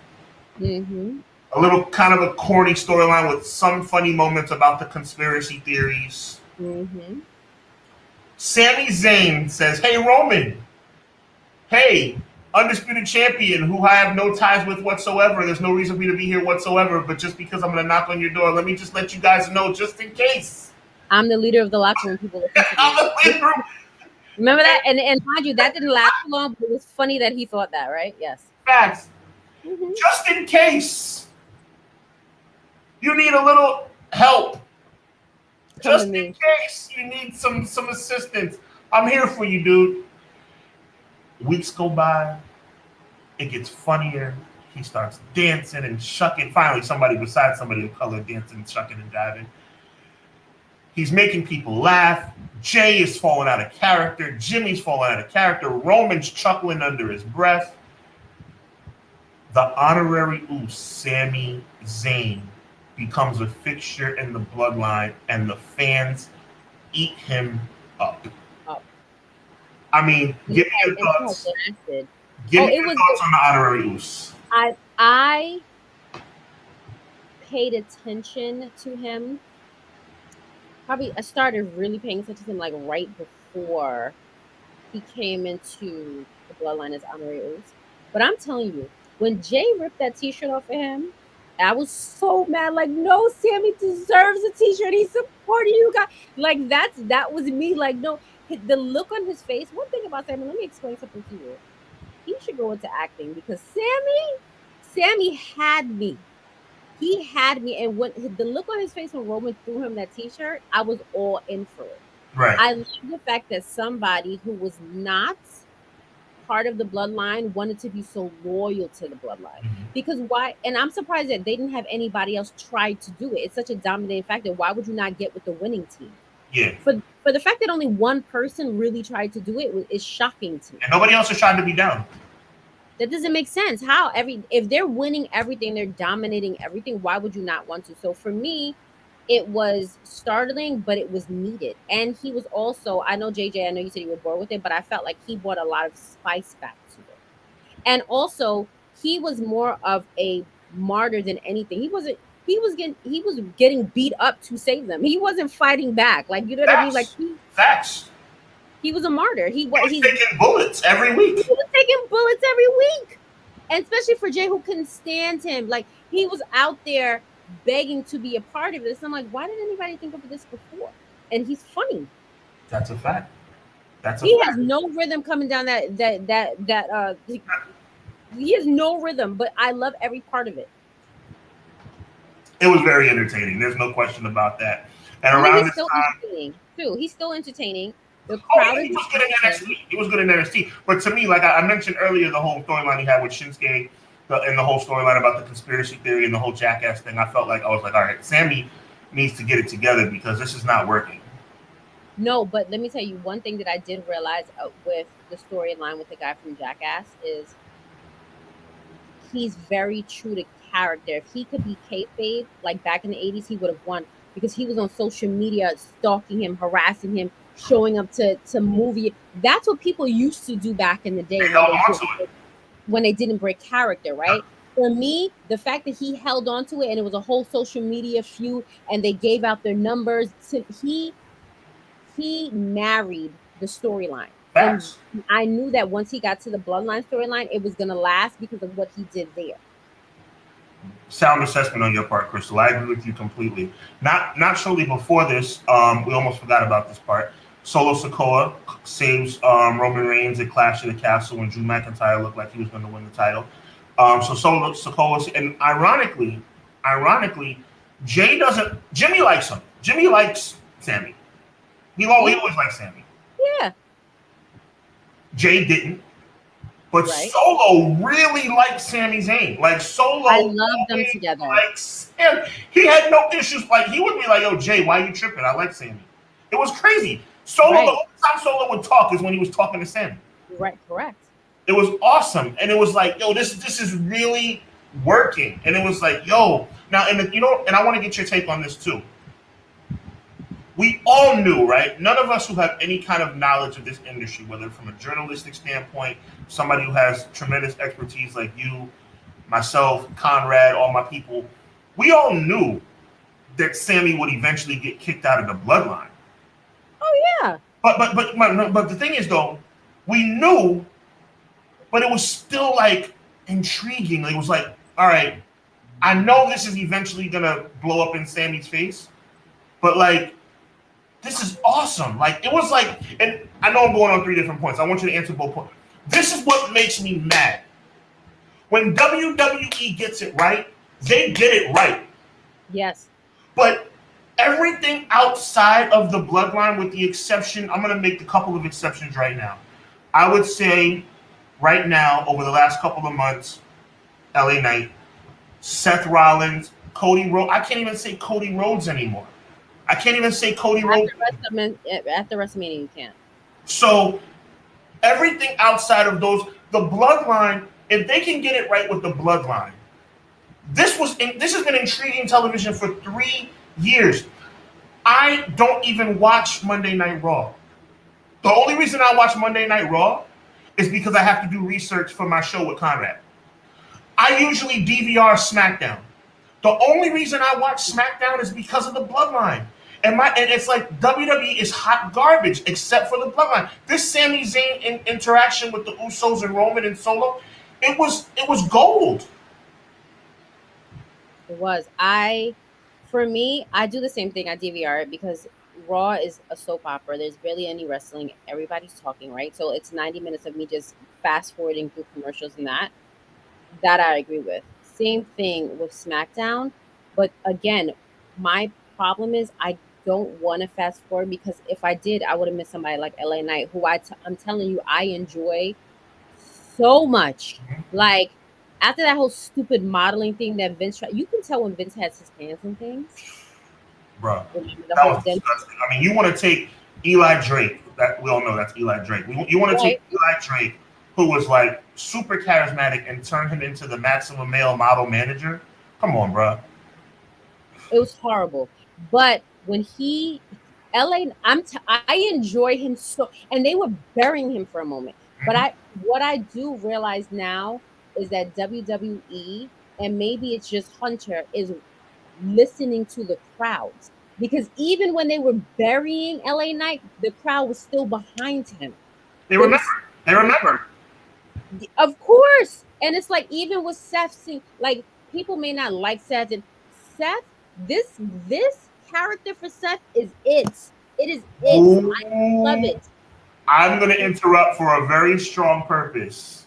A: Mm-hmm.
B: A little kind of a corny storyline with some funny moments about the conspiracy theories.
A: Mm-hmm.
B: Sami Zayn says, "Hey, Roman. Hey, undisputed champion who I have no ties with whatsoever. There's no reason for me to be here whatsoever, but just because I'm going to knock on your door, let me just let you guys know just in case.
A: I'm the leader of the locker room. People
B: I'm the leader.
A: Remember that? And mind you, that didn't last too long, but it was funny that he thought that, right? Yes.
B: Facts.
A: Mm-hmm.
B: Just in case you need a little help. Just in case you need some assistance. I'm here for you, dude." Weeks go by. It gets funnier. He starts dancing and shucking. Finally, somebody besides somebody of color dancing, shucking, and jiving. He's making people laugh. Jay is falling out of character. Jimmy's falling out of character. Roman's chuckling under his breath. The honorary Uso, Sami Zayn, becomes a fixture in the bloodline, and the fans eat him up. I mean, give me your thoughts. Give me your thoughts on the honorary Uso.
A: I paid attention to him. Probably I started really paying attention to him like right before he came into the bloodline as honorary Uso. But I'm telling you, when Jay ripped that T-shirt off of him, I was so mad. Like, no, Sami deserves a T-shirt. He's supporting you guys. Like that was me. Like, no, the look on his face. One thing about Sami, let me explain something to you. He should go into acting because Sami had me. He had me, and when the look on his face when Roman threw him that T-shirt, I was all in for it.
B: Right.
A: I love the fact that somebody who was not part of the bloodline wanted to be so loyal to the bloodline.
B: Mm-hmm.
A: Because why? And I'm surprised that they didn't have anybody else try to do it. It's such a dominating factor. Why would you not get with the winning team?
B: Yeah.
A: For the fact that only one person really tried to do it is shocking to me.
B: And nobody else is trying to be down.
A: That doesn't make sense. How? If they're winning everything, they're dominating everything, why would you not want to? So for me, it was startling, but it was needed. And he was also, I know JJ, I know you said you were bored with it, but I felt like he brought a lot of spice back to it. And also, he was more of a martyr than anything. He was getting beat up to save them. He wasn't fighting back. Like, you know what I mean? Like
B: Facts.
A: He was a martyr. He's
B: taking bullets every week.
A: He was taking bullets every week. And especially for Jay, who couldn't stand him. Like, he was out there begging to be a part of this. I'm like, why didn't anybody think of this before? And he's funny.
B: That's a fact.
A: He has no rhythm coming down he has no rhythm, but I love every part of it.
B: It was very entertaining. There's no question about that. And around this time,
A: he's still entertaining.
B: The crowd he was good in NXT. He was good in NXT. But to me, like I mentioned earlier, the whole storyline he had with Shinsuke and the whole storyline about the conspiracy theory and the whole Jackass thing, I felt like I was like, all right, Sami needs to get it together because this is not working.
A: No, but let me tell you one thing that I did realize with the storyline with the guy from Jackass is he's very true to character. If he could be kayfabe like back in the 80s, he would have won because he was on social media stalking him, harassing him, showing up to movie. That's what people used to do back in the day when they didn't break character, right? For me, the fact that he held on to it and it was a whole social media feud and they gave out their numbers, he married the storyline. And I knew that once he got to the Bloodline storyline, it was going to last because of what he did there.
B: Sound assessment on your part, Crystal. I agree with you completely. Not shortly before this, we almost forgot about this part. Solo Sikoa saves Roman Reigns at Clash of the Castle when Drew McIntyre looked like he was going to win the title. So Solo Sikoa, and ironically, Jay doesn't. Jimmy likes him. Jimmy likes Sami. He always liked Sami.
A: Yeah.
B: Jay didn't. But
A: Right.
B: Solo really liked Sami Zayn. Like Solo,
A: I love them together.
B: Like Sam, he had no issues. Like he would be like, "Yo, Jay, why you tripping? I like Sami." It was crazy. Solo, the only time Solo would talk is when he was talking to Sami.
A: Right. Correct.
B: It was awesome, and it was like, "Yo, this is really working." And it was like, "Yo, now," and and I want to get your take on this too. We all knew, right? None of us who have any kind of knowledge of this industry, whether from a journalistic standpoint, somebody who has tremendous expertise like you, myself, Conrad, all my people, we all knew that Sami would eventually get kicked out of the bloodline.
A: Oh yeah.
B: But the thing is though, we knew, but it was still like intriguing. It was like, all right, I know this is eventually gonna blow up in Sami's face, but like, this is awesome. Like, it was like, and I know I'm going on 3 different points. I want you to answer both points. This is what makes me mad. When WWE gets it right, they get it right.
A: Yes.
B: But everything outside of the bloodline, with the exception, I'm going to make a couple of exceptions right now. I would say right now, over the last couple of months, LA Knight, Seth Rollins, Cody Rhodes. I can't even say Cody Rhodes anymore. I can't even say Cody Rhodes.
A: After WrestleMania, you can't.
B: So everything outside of those, the bloodline, if they can get it right with the bloodline, this has been intriguing television for 3 years. I don't even watch Monday Night Raw. The only reason I watch Monday Night Raw is because I have to do research for my show with Conrad. I usually DVR SmackDown. The only reason I watch SmackDown is because of the bloodline. And it's like WWE is hot garbage except for the bloodline. This Sami Zayn interaction with the Usos and Roman and Solo, it was gold.
A: It was. For me, I do the same thing. I DVR it because Raw is a soap opera. There's barely any wrestling. Everybody's talking, right? So it's 90 minutes of me just fast forwarding through commercials and that I agree with. Same thing with SmackDown. But again, my problem is I don't want to fast forward because if I did, I would have missed somebody like LA Knight, who I'm telling you, I enjoy so much. Like, after that whole stupid modeling thing that Vince tried, you can tell when Vince has his hands in things.
B: Bro, that was disgusting. I mean, you want to take Eli Drake, that we all know that's Eli Drake. You want to take Eli Drake, who was like super charismatic, and turn him into the Maximum Male model manager? Come on, bro.
A: It was horrible. But when I enjoy him so, and they were burying him for a moment. But what I do realize now is that WWE, and maybe it's just Hunter, is listening to the crowds, because even when they were burying LA Knight, the crowd was still behind him.
B: They remember.
A: Of course. And it's like, even with Seth, like, people may not like Seth, and Seth, this character for Seth is it. It is it.
B: Ooh.
A: I love it.
B: I'm going to interrupt for a very strong purpose.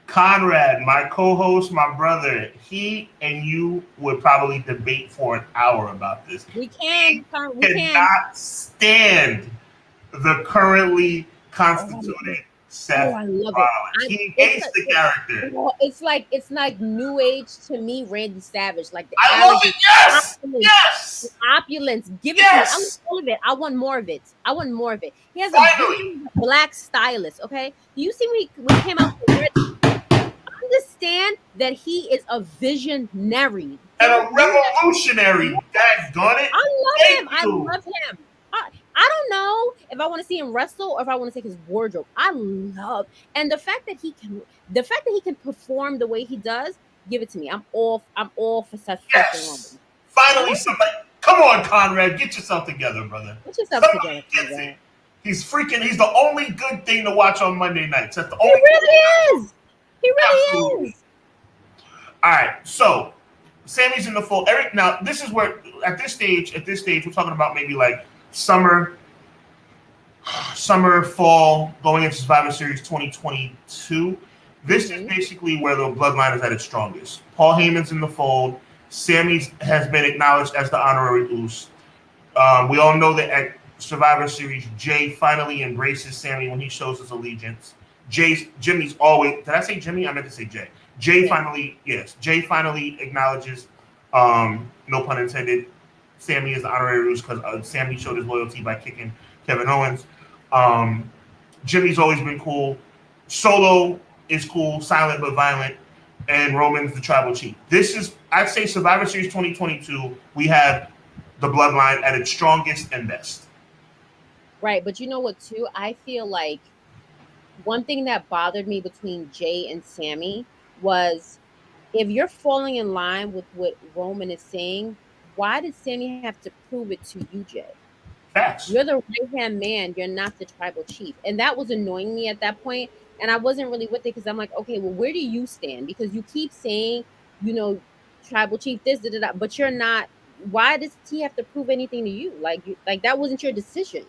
B: Conrad, my co-host, my brother, he and you would probably debate for an hour about this.
A: We cannot
B: stand the currently constituted Seth Rollins. He hates the character.
A: It's like New Age to me, Randy Savage. Like,
B: I love it. Yes.
A: Opulence. Give it to me. I want all of it. I want more of it. He has a black stylist. Okay. Do you see when he came out? Understand that he is a visionary
B: and a revolutionary. Daggone it.
A: I love him. I don't know if I want to see him wrestle or if I want to take his wardrobe. And the fact that he can perform the way he does, give it to me. I'm all for Seth.
B: Yes. Finally, somebody. Come on, Conrad, get yourself together, brother.
A: Get yourself together, Conrad.
B: He's the only good thing to watch on Monday nights. That's the only.
A: He really is. He really is.
B: All right, so Sami's in the fold. Eric, now this is where at this stage, we're talking about maybe like summer, fall, going into Survivor Series 2022. This is basically where the bloodline is at its strongest. Paul Heyman's in the fold. Sami has been acknowledged as the honorary Uso. We all know that at Survivor Series, Jay finally embraces Sami when he shows his allegiance. Jimmy's always. Did I say Jimmy? I meant to say Jay. Jay finally acknowledges. No pun intended. Sami is the honorary Uso because Sami showed his loyalty by kicking Kevin Owens. Jimmy's always been cool. Solo is cool, silent but violent, and Roman's the tribal chief. This is, I'd say, Survivor Series 2022. We have the Bloodline at its strongest and best.
A: Right, but you know what, too? I feel like one thing that bothered me between Jay and Sami was if you're falling in line with what Roman is saying, why did Sami have to prove it to you, Jay?
B: Facts.
A: You're the right-hand man. You're not the tribal chief. And that was annoying me at that point. And I wasn't really with it because I'm like, okay, well, where do you stand? Because you keep saying, tribal chief, this, but you're not. Why does he have to prove anything to you? Like that wasn't your decision.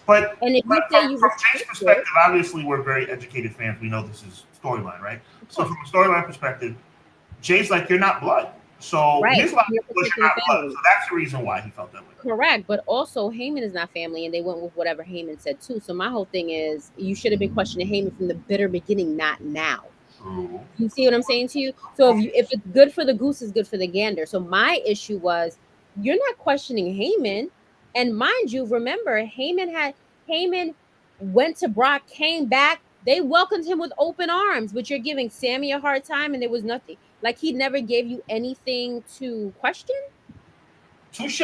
B: But,
A: and if
B: but from Jay's perspective, obviously we're very educated fans. We know this is storyline, right? So from a storyline perspective, Jay's like, you're not blood. So his logic was you're not blood. So that's the reason why he felt that way.
A: Correct. But also Heyman is not family, and they went with whatever Heyman said too. So my whole thing is you should have been questioning Heyman from the bitter beginning, not now.
B: True.
A: You see what I'm saying to you? So if it's good for the goose, it's good for the gander. So my issue was you're not questioning Heyman. And mind you, remember, Heyman went to Brock, came back. They welcomed him with open arms, but you're giving Sami a hard time, and there was nothing. Like, he never gave you anything to question?
B: Touche.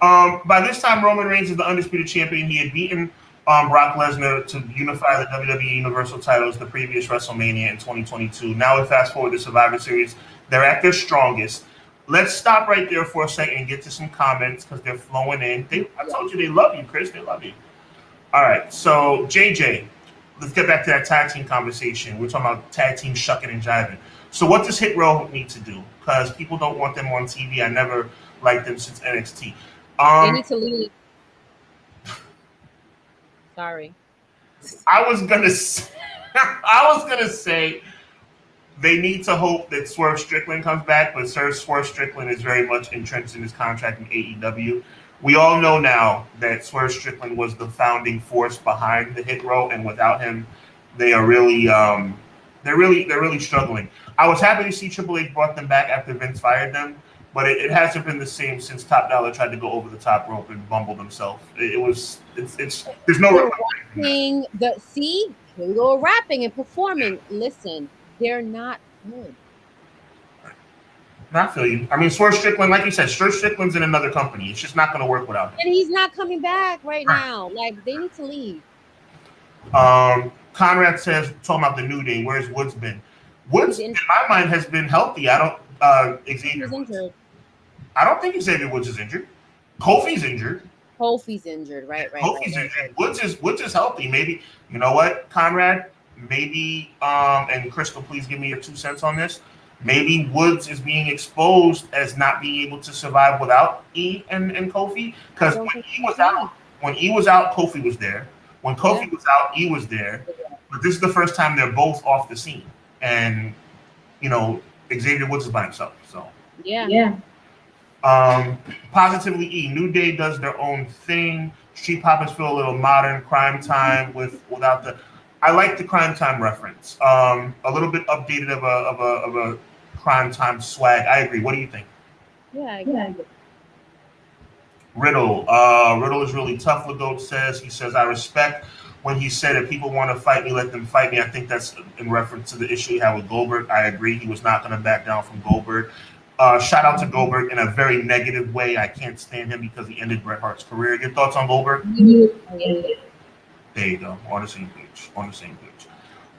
B: By this time, Roman Reigns is the undisputed champion. He had beaten Brock Lesnar to unify the WWE Universal titles the previous WrestleMania in 2022. Now we fast forward to Survivor Series. They're at their strongest. Let's stop right there for a second and get to some comments because they're flowing in. I told you they love you, Chris. They love you. All right. So, JJ, let's get back to that tag team conversation. We're talking about tag team shucking and jiving. So what does Hit Row need to do? Because people don't want them on TV. I never liked them since NXT.
A: They need to leave. Sorry.
B: I was gonna say they need to hope that Swerve Strickland comes back, but Swerve Strickland is very much entrenched in his contract in AEW. We all know now that Swerve Strickland was the founding force behind the Hit Row, and without him, they are really they're really struggling. I was happy to see Triple H brought them back after Vince fired them, but it hasn't been the same since Top Dollar tried to go over the top rope and bumbled himself. There's no
A: rapping. Here we go, rapping and performing. Listen, they're not good.
B: I feel you. I mean, Swerve Strickland, like you said, Swerve Strickland's in another company. It's just not going to work without him.
A: And he's not coming back right now. Like, they need to leave.
B: Conrad says, talking about the New Day, where's Woods been? Woods, in my mind, has been healthy. I don't. Xavier. He's injured. I don't think Xavier Woods is injured. Kofi's injured.
A: Kofi's injured, right.
B: Kofi's injured. Woods is healthy. Maybe, you know what, Conrad? Maybe, and Crystal, please give me your 2 cents on this. Maybe Woods is being exposed as not being able to survive without E and Kofi. Because when E was out, Kofi was there. When Kofi was out, E was there. But this is the first time they're both off the scene. And, Xavier Woods is by himself. So
A: yeah.
B: Positively E. New Day does their own thing. Street Profits feel a little modern. Crime Time without the. I like the Crime Time reference. A little bit updated of a Crime Time swag. I agree. What do you think?
A: Yeah, I agree.
B: Riddle is really tough. Lagoat says. He says, I respect when he said, if people want to fight me, let them fight me. I think that's in reference to the issue he had with Goldberg. I agree. He was not going to back down from Goldberg. Shout out to Goldberg in a very negative way. I can't stand him because he ended Bret Hart's career. Your thoughts on Goldberg?
A: Yeah.
B: There you go. On the same page.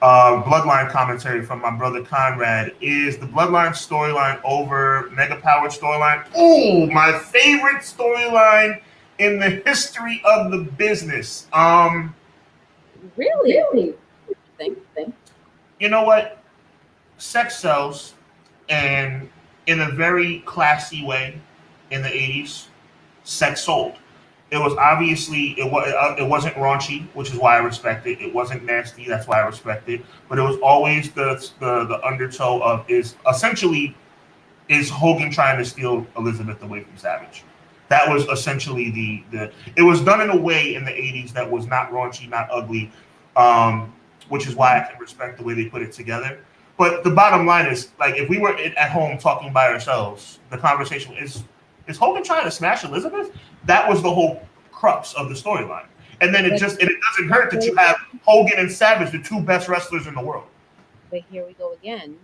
B: Bloodline commentary from my brother Conrad. Is the Bloodline storyline over? Mega Power storyline? Oh, my favorite storyline in the history of the business.
A: Really? Think.
B: You know what? Sex sells, and in a very classy way, in the 80s, sex sold. It was obviously it wasn't raunchy, which is why I respect it. It wasn't nasty, that's why I respect it. But it was always the undertow of is essentially is Hogan trying to steal Elizabeth away from Savage. That was essentially the. It was done in a way in the 80s that was not raunchy, not ugly, which is why I can respect the way they put it together. But the bottom line is, like, if we were at home talking by ourselves, the conversation is Hogan trying to smash Elizabeth? That was the whole crux of the storyline. And then it doesn't hurt that you have Hogan and Savage, the two best wrestlers in the world.
A: But here we go again.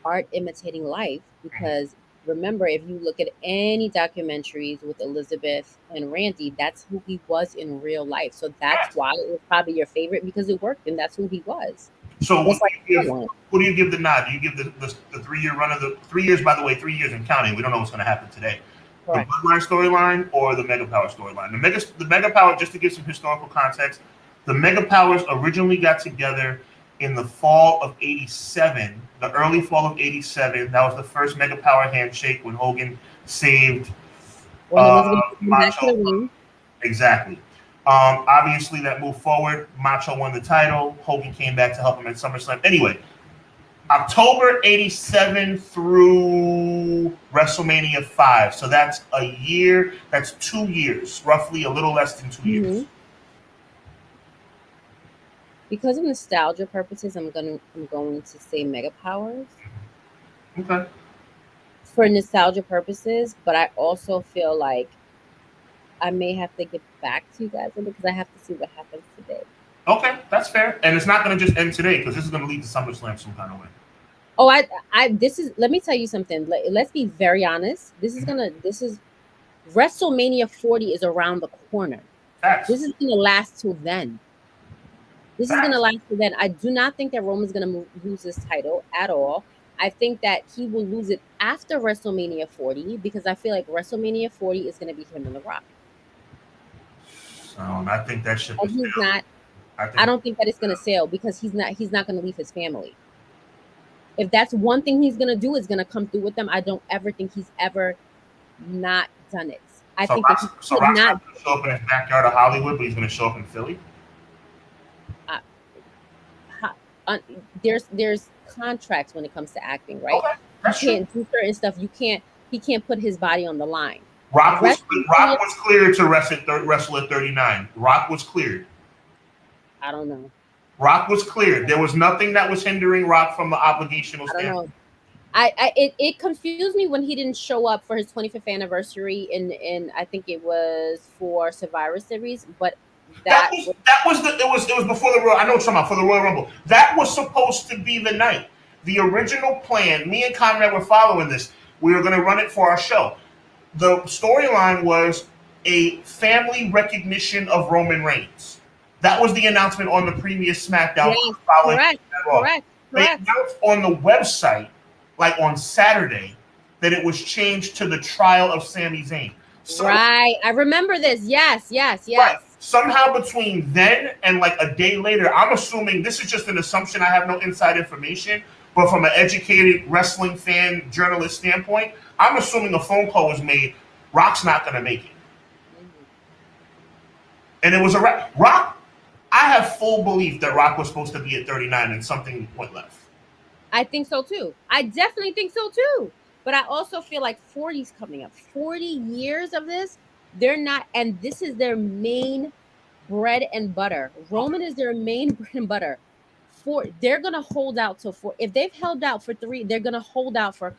A: Art imitating life, because remember, if you look at any documentaries with Elizabeth and Randy, that's who he was in real life. So that's why it was probably your favorite, because it worked and that's who he was.
B: So what do you give the nod? Do you give the 3-year run of the 3 years, by the way, 3 years and counting? We don't know what's going to happen today. Correct. The Bloodline storyline or the Mega Power storyline? The Mega Power, just to give some historical context, the Mega Powers originally got together in the fall of '87, the early fall of '87. That was the first Mega Power handshake when Hogan saved Macho. Exactly. Obviously, that moved forward. Macho won the title. Hogan came back to help him at SummerSlam. Anyway, October '87 through WrestleMania 5. So that's a year. That's 2 years, roughly a little less than 2 years.
A: Because of nostalgia purposes, I'm going to say Mega Powers.
B: Okay.
A: For nostalgia purposes, but I also feel like I may have to get back to you guys because I have to see what happens today.
B: Okay, that's fair. And it's not going to just end today, because this is going to lead to SummerSlam some kind of way.
A: Oh, let me tell you something. Let's be very honest. This is WrestleMania 40 is around the corner.
B: Facts.
A: This is going to last till then. I do not think that Roman's going to lose this title at all. I think that he will lose it after WrestleMania 40, because I feel like WrestleMania 40 is going to be him and The Rock.
B: So I think that ship is
A: not. I don't think that it's going to sail, because he's not going to leave his family. If that's one thing he's going to do, is going to come through with them. I don't ever think he's ever not done it. I think that
B: Rock's not going to show up in his backyard of Hollywood, but he's going to show up in Philly.
A: There's contracts when it comes to acting, right?
B: Okay, that's
A: you can't do certain stuff. He can't put his body on the line.
B: Rock was cleared to wrestle at 39. Rock was cleared.
A: I don't know.
B: Rock was cleared. There was nothing that was hindering Rock from the obligational standpoint.
A: It confused me when he didn't show up for his 25th anniversary in I think it was for Survivor Series, but it was before the Royal. I know what you're talking about, for the Royal Rumble. That was supposed to be the night. The original plan. Me and Conrad were following this. We were going to run it for our show. The storyline was a family recognition of Roman Reigns. That was the announcement on the previous SmackDown. Yes, correct.
B: They announced on the website, like on Saturday, that it was changed to the trial of Sami Zayn. So,
A: right. I remember this. Yes.
B: Right. Somehow between then and like a day later, I'm assuming, this is just an assumption, I have no inside information, but from an educated wrestling fan, journalist standpoint, I'm assuming a phone call was made. Rock's not going to make it. And it was a Rock. I have full belief that Rock was supposed to be at 39 and something went left.
A: I think so too. I definitely think so too. But I also feel like 40's coming up. 40 years of this, they're not, and this is their main bread and butter. Roman is their main bread and butter. They're gonna hold out till 4. If they've held out for 3, they're gonna hold out for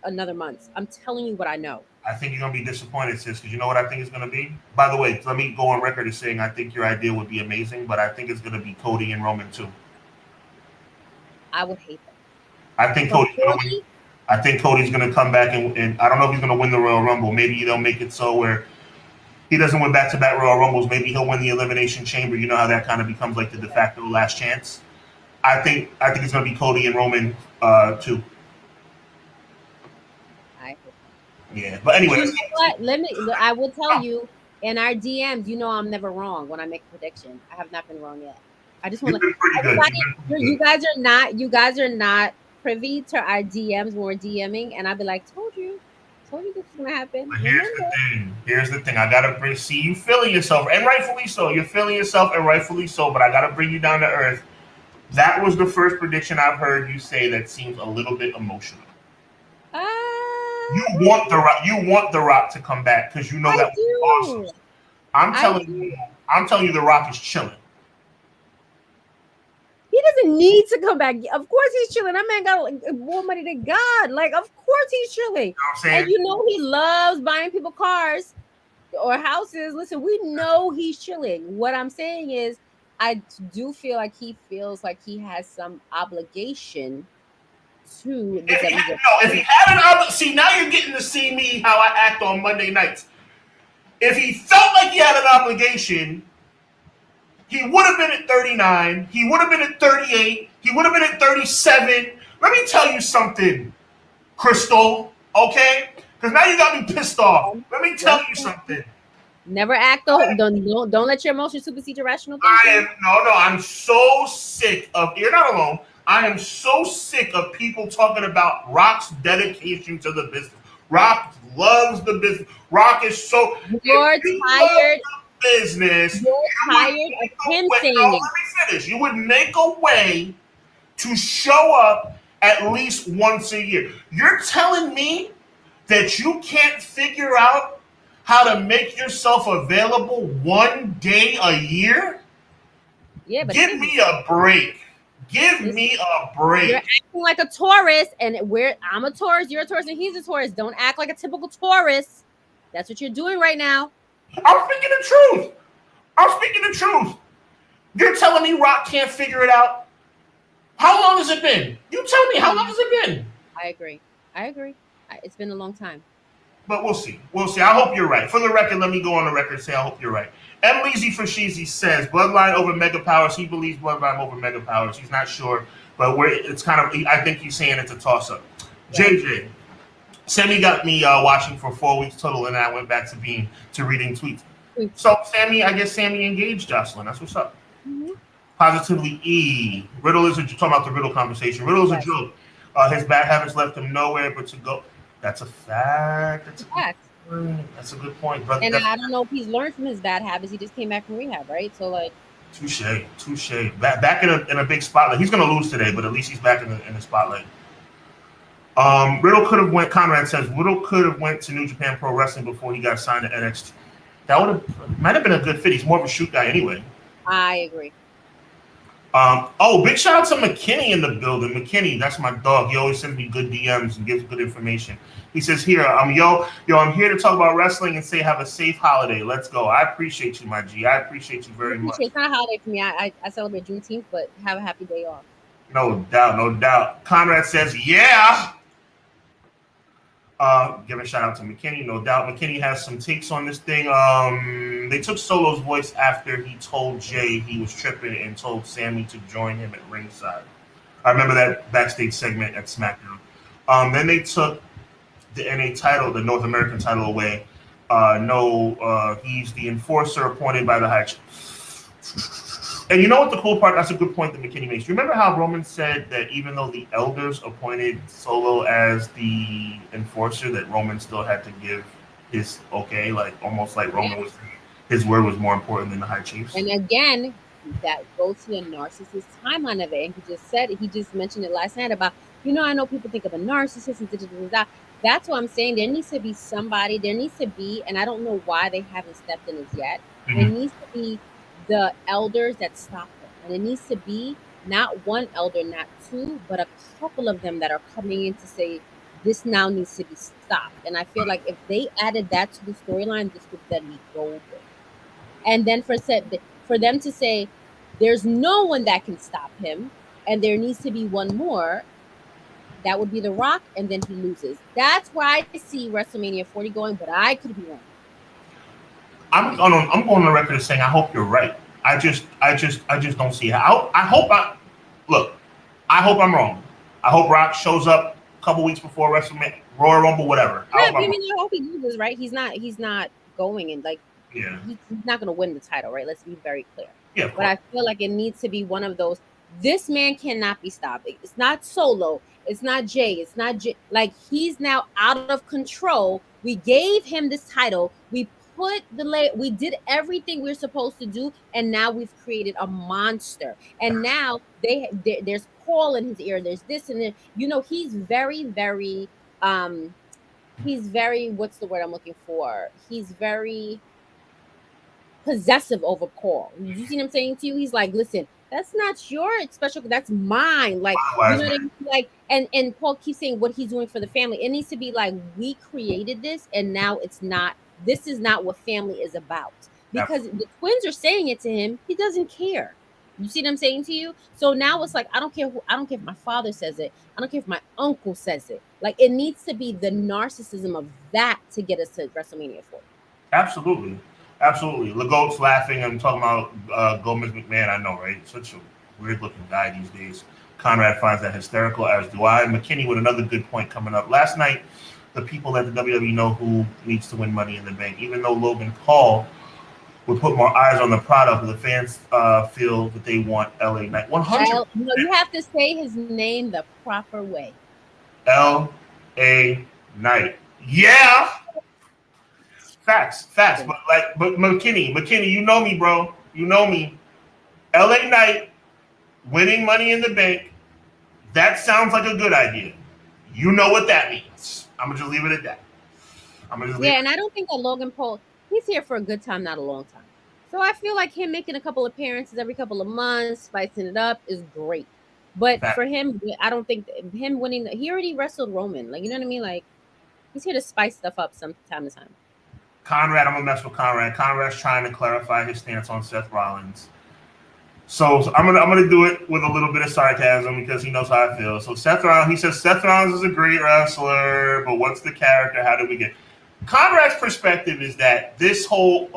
A: another months. I'm telling you what I know.
B: I think you're gonna be disappointed, sis, because you know what I think it's gonna be. By the way, let me go on record as saying I think your idea would be amazing, but I think it's gonna be Cody and Roman too.
A: I would hate that.
B: I think Cody's gonna win. I think Cody's gonna come back and I don't know if he's gonna win the Royal Rumble. Maybe they'll make it so where he doesn't win back-to-back Royal Rumbles. Maybe he'll win the Elimination Chamber. You know how that kind of becomes like the de facto last chance. I think it's going to be Cody and Roman too. Yeah, but anyway.
A: You know what? I will tell you in our DMs. You know, I'm never wrong when I make a prediction. I have not been wrong yet. I just want to. You guys are not privy to our DMs when we're DMing, and I'll be like, told you this is gonna happen.
B: But here's the thing. I gotta see you feeling yourself, and rightfully so. You're feeling yourself, and rightfully so. But I gotta bring you down to earth. That was the first prediction I've heard you say that seems a little bit emotional. You want the Rock. You want the Rock to come back because you know
A: I
B: that was
A: do.
B: awesome. I'm telling you, the Rock is chilling.
A: He doesn't need to come back. Of course he's chilling. That man got like, more money than God. Like, of course he's chilling.
B: You know what I'm saying?
A: And you know he loves buying people cars or houses. Listen, we know he's chilling. What I'm saying is, I do feel like he feels like he has some obligation to the WWE.
B: If he had an obligation, see, now you're getting to see me how I act on Monday nights. If he felt like he had an obligation, he would have been at 39. He would have been at 38. He would have been at 37. Let me tell you something, Crystal, okay? Because now you got me pissed off. Let me tell you something.
A: Never act. Don't let your emotions supersede your rational thinking.
B: I'm so sick of, you're not alone. I am so sick of people talking about Rock's dedication to the business. Rock loves the business. Rock is so.
A: You're tired.
B: Business.
A: You're tired of him saying it.
B: Let me finish. You would make a way to show up at least once a year. You're telling me that you can't figure out how to make yourself available one day a year?
A: Yeah, but
B: give me a break. Give me a break.
A: You're acting like a tourist, and I'm a tourist, you're a tourist, and he's a tourist. Don't act like a typical tourist. That's what you're doing right now.
B: I'm speaking the truth. You're telling me Rock can't figure it out? How long has it been? You tell me, how long has it been?
A: I agree. It's been a long time.
B: But we'll see. I hope you're right. For the record, let me go on the record and say I hope you're right. M. Leezy Fashizi says Bloodline over Mega Powers. He believes Bloodline over Mega Powers. He's not sure, but it's kind of. I think he's saying it's a toss-up. Yeah. JJ, Sammy got me watching for 4 weeks total, and I went back to reading tweets. So I guess Sammy engaged Jocelyn. That's what's up. Mm-hmm. Positively E. Riddle is talking about the Riddle conversation. Riddle is a joke. His bad habits left him nowhere but to go. That's a fact. That's a good point, brother.
A: And I don't know if he's learned from his bad habits. He just came back from rehab, right? So like,
B: touche. Back in a big spotlight. He's gonna lose today, but at least he's back in the spotlight. Riddle could have went. Conrad says Riddle could have went to New Japan Pro Wrestling before he got might have been a good fit. He's more of a shoot guy anyway.
A: I agree.
B: Big shout out to McKinney in the building. McKinney, that's my dog. He always sends me good DMs and gives good information. He says here, I'm here to talk about wrestling and say have a safe holiday. Let's go. I appreciate you, my G. I appreciate you very much.
A: It's not a holiday for me. I celebrate Juneteenth, but have a happy day off.
B: No doubt. Conrad says, yeah. Give a shout out to McKinney, no doubt. McKinney has some takes on this thing. They took Solo's voice after he told Jay he was tripping and told Sammy to join him at ringside. I remember that backstage segment at SmackDown. Then they took the NA title, the North American title, away. He's the enforcer appointed by the High Chief. And you know what the cool part? That's a good point that McKinney makes. You remember how Roman said that even though the elders appointed Solo as the enforcer, that Roman still had to give his okay, like almost like Roman was, his word was more important than the High Chiefs.
A: And again, that goes to the narcissist timeline of it. And he just mentioned it last night about, I know people think of a narcissist and that's what I'm saying. There needs to be somebody, and I don't know why they haven't stepped in as yet. Mm-hmm. There needs to be the elders that stop them. And it needs to be not one elder, not two, but a couple of them that are coming in to say, this now needs to be stopped. And I feel like if they added that to the storyline, this would then be golden. And then for them to say, there's no one that can stop him, and there needs to be one more, that would be The Rock, and then he loses. That's where I see WrestleMania 40 going, but I could be wrong.
B: I'm going on the record as saying I hope you're right. I just don't see how. I hope I'm wrong. I hope Rock shows up a couple weeks before WrestleMania, Royal Rumble, whatever.
A: I hope he loses, right? He's not going and he's not going to win the title, right? Let's be very clear.
B: Yeah,
A: but I feel like it needs to be one of those. This man cannot be stopped. It's not Solo. It's not Jay. It's not Jay. Like, he's now out of control. We gave him this title. We did everything we're supposed to do, and now we've created a monster. And now there's Paul in his ear. There's this and that. He's very, very he's very, what's the word I'm looking for? He's very possessive over Paul. You see what I'm saying to you? He's like, listen, that's not your special, that's mine. Like, you
B: Wise
A: know what I
B: man.
A: mean? Like, and Paul keeps saying what he's doing for the family. It needs to be like, we created this, and now it's not. This is not what family is about. Because
B: Absolutely.
A: the twins are saying it to him, he doesn't care. You see what I'm saying to you? So now it's like, I don't care who, I don't care if my father says it. I don't care if my uncle says it. Like, it needs to be the narcissism of that to get us to WrestleMania 40.
B: Absolutely. Absolutely. Legault's laughing. I'm talking about Gomez McMahon. I know, right? Such a weird looking guy these days. Conrad finds that hysterical, as do I. McKinney with another good point coming up. Last night, the people at the WWE know who needs to win Money in the Bank. Even though Logan Paul would put more eyes on the product, the fans feel that they want LA Knight. 100
A: No, you have to say his name the proper way.
B: LA Knight. Yeah. Facts. But McKinney, you know me, bro. You know me. LA Knight winning Money in the Bank. That sounds like a good idea. You know what that means. I'm gonna just leave it at that.
A: Yeah, and I don't think that Logan Paul, he's here for a good time, not a long time. So I feel like him making a couple appearances every couple of months, spicing it up is great. But
B: Fact.
A: for him, I don't think him winning, he already wrestled Roman. Like, you know what I mean? Like, he's here to spice stuff up some time to time.
B: Conrad, I'm gonna mess with Conrad. Conrad's trying to clarify his stance on Seth Rollins. So I'm gonna do it with a little bit of sarcasm because he knows how I feel. So he says Seth Rollins is a great wrestler, but what's the character? How did we get? Conrad's perspective is that this whole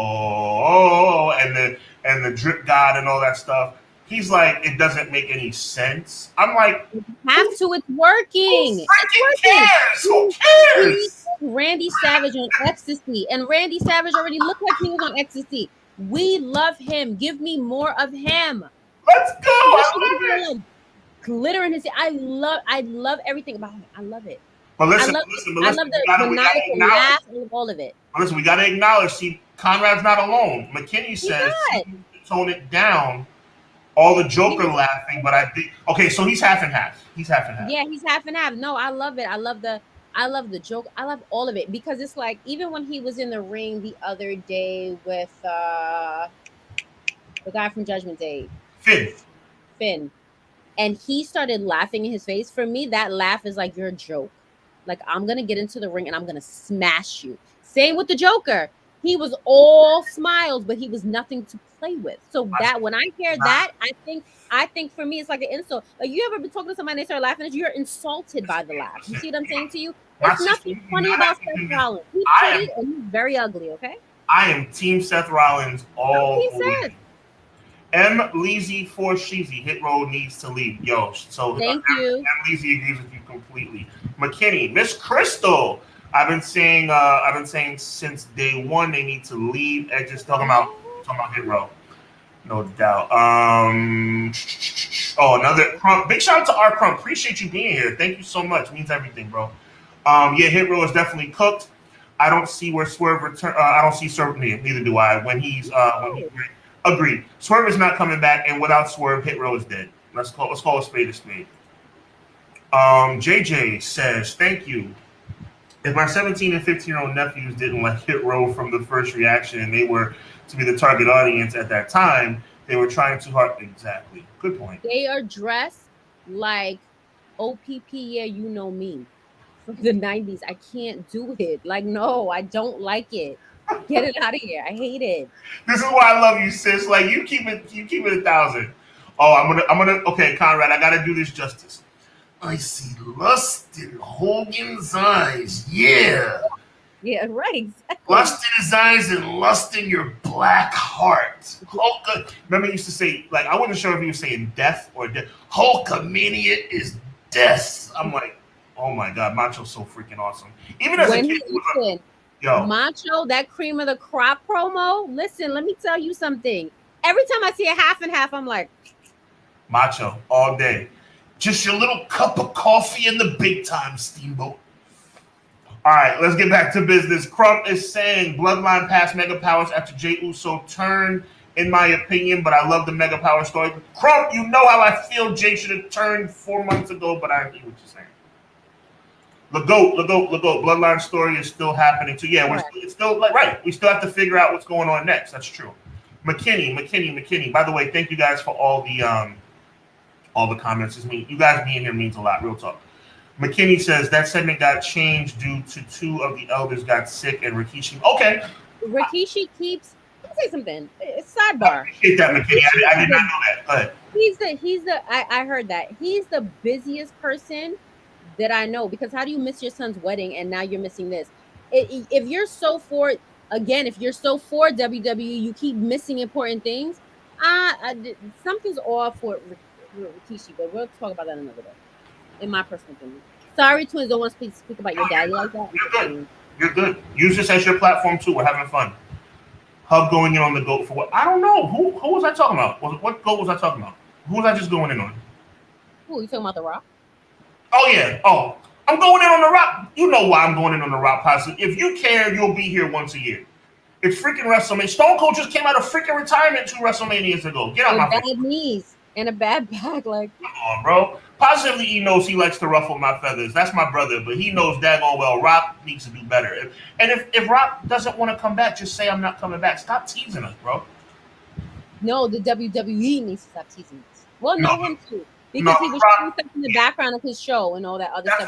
B: and the drip god and all that stuff. He's like, it doesn't make any sense. I'm like,
A: Have to, it's working.
B: Who cares? Who cares?
A: Randy Savage on ecstasy, and Randy Savage already looked like he was on ecstasy. We love him. Give me more of him.
B: Let's go. I love it.
A: Glitter in his. I love everything about him. I love it.
B: But listen,
A: I love the maniacal laugh and all of it.
B: But listen, we got to acknowledge. See, Conrad's not alone. McKinney says tone it down. All the Joker laughing, but I think okay. So he's half and half.
A: Yeah, he's half and half. No, I love it. I love the joke. I love all of it because it's like even when he was in the ring the other day with the guy from Judgment Day, Finn, and he started laughing in his face. For me, that laugh is like your joke. Like, I'm gonna get into the ring and I'm gonna smash you. Same with the Joker. He was all smiles, but he was nothing to play with. So that when I hear that, I think for me it's like an insult. Like, you ever been talking to somebody and they start laughing at you, you're insulted by the laugh. You see what I'm saying to you? It's nothing funny about Seth Rollins. He's pretty and he's very ugly, okay?
B: I am Team Seth Rollins all
A: he said.
B: M. Leezy for Sheezy. Hit Row needs to leave. Yo, so
A: thank you.
B: M. Leezy agrees with you completely. McKinney, Miss Crystal. I've been saying since day one they need to leave. And just talking about Hit Row. No doubt. Another Crump. Big shout out to our Crump. Appreciate you being here. Thank you so much. Means everything, bro. Yeah, Hit Row is definitely cooked. I don't see where Swerve return. I don't see Swerve. Neither do I. When he's agreed. Swerve is not coming back, and without Swerve, Hit Row is dead. Let's call a spade a spade. JJ says, thank you. If my 17 and 15-year-old nephews didn't like Hit Row from the first reaction, and they were to be the target audience at that time, they were trying too hard. Exactly. Good point.
A: They are dressed like OPP, yeah, you know me, from the 90s. I can't do it. Like, no, I don't like it. Get it out of here. I hate it.
B: This is why I love you, sis. Like, you keep it 1,000. Oh, I'm gonna. Okay, Conrad, I gotta do this justice. I see lust in Hogan's eyes. Yeah.
A: Yeah, right. Exactly.
B: Lust in his eyes and lust in your black heart. Remember, he used to say, like, I wasn't sure if he was saying death or death. Hulkamania is death. I'm like, oh my God, Macho's so freaking awesome. Even as a kid,
A: Macho, that cream of the crop promo. Listen, let me tell you something. Every time I see a half and half, I'm like,
B: Macho all day. Just your little cup of coffee in the big time, Steamboat. All right, let's get back to business. Crump is saying Bloodline passed Mega Powers after Jey Uso turned, in my opinion, but I love the Mega Power story. Crump, you know how I feel Jey should have turned 4 months ago, but I hear what you're saying. The goat. Bloodline story is still happening too. Yeah, it's still like right. We still have to figure out what's going on next. That's true. McKinney. By the way, thank you guys for all the comments. You guys being here means a lot. Real talk. McKinney says that segment got changed due to 2 of the elders got sick and Rikishi. Okay.
A: Rikishi keeps. Let me say something. It's sidebar.
B: I appreciate that, McKinney. I did not know that. Go ahead.
A: He's the. I heard that he's the busiest person that I know, because how do you miss your son's wedding and now you're missing this? If you're so for WWE, you keep missing important things. Something's off for Rikishi, but we'll talk about that another day. In my personal opinion. Sorry, twins, don't want to speak about your daddy like that.
B: You're good. Use this as your platform too. We're having fun. Hub going in on the GOAT for what? I don't know. Who was I talking about? What GOAT was I talking about? Who was I just going in on?
A: Who, you talking about The Rock?
B: Oh, yeah. Oh, I'm going in on The Rock. You know why I'm going in on The Rock, possibly. If you care, you'll be here once a year. It's freaking WrestleMania. Stone Cold just came out of freaking retirement 2 WrestleManias ago. Get out my face.
A: Bad knees and a bad back. Like,
B: come on, bro. Positively, he knows he likes to ruffle my feathers. That's my brother, but he knows daggone well Rock needs to do better. And if Rock doesn't want to come back, just say I'm not coming back. Stop teasing us, bro.
A: No, the WWE needs to stop teasing us. Well, no, him too. Because he was doing stuff in the background of his show and all that other stuff.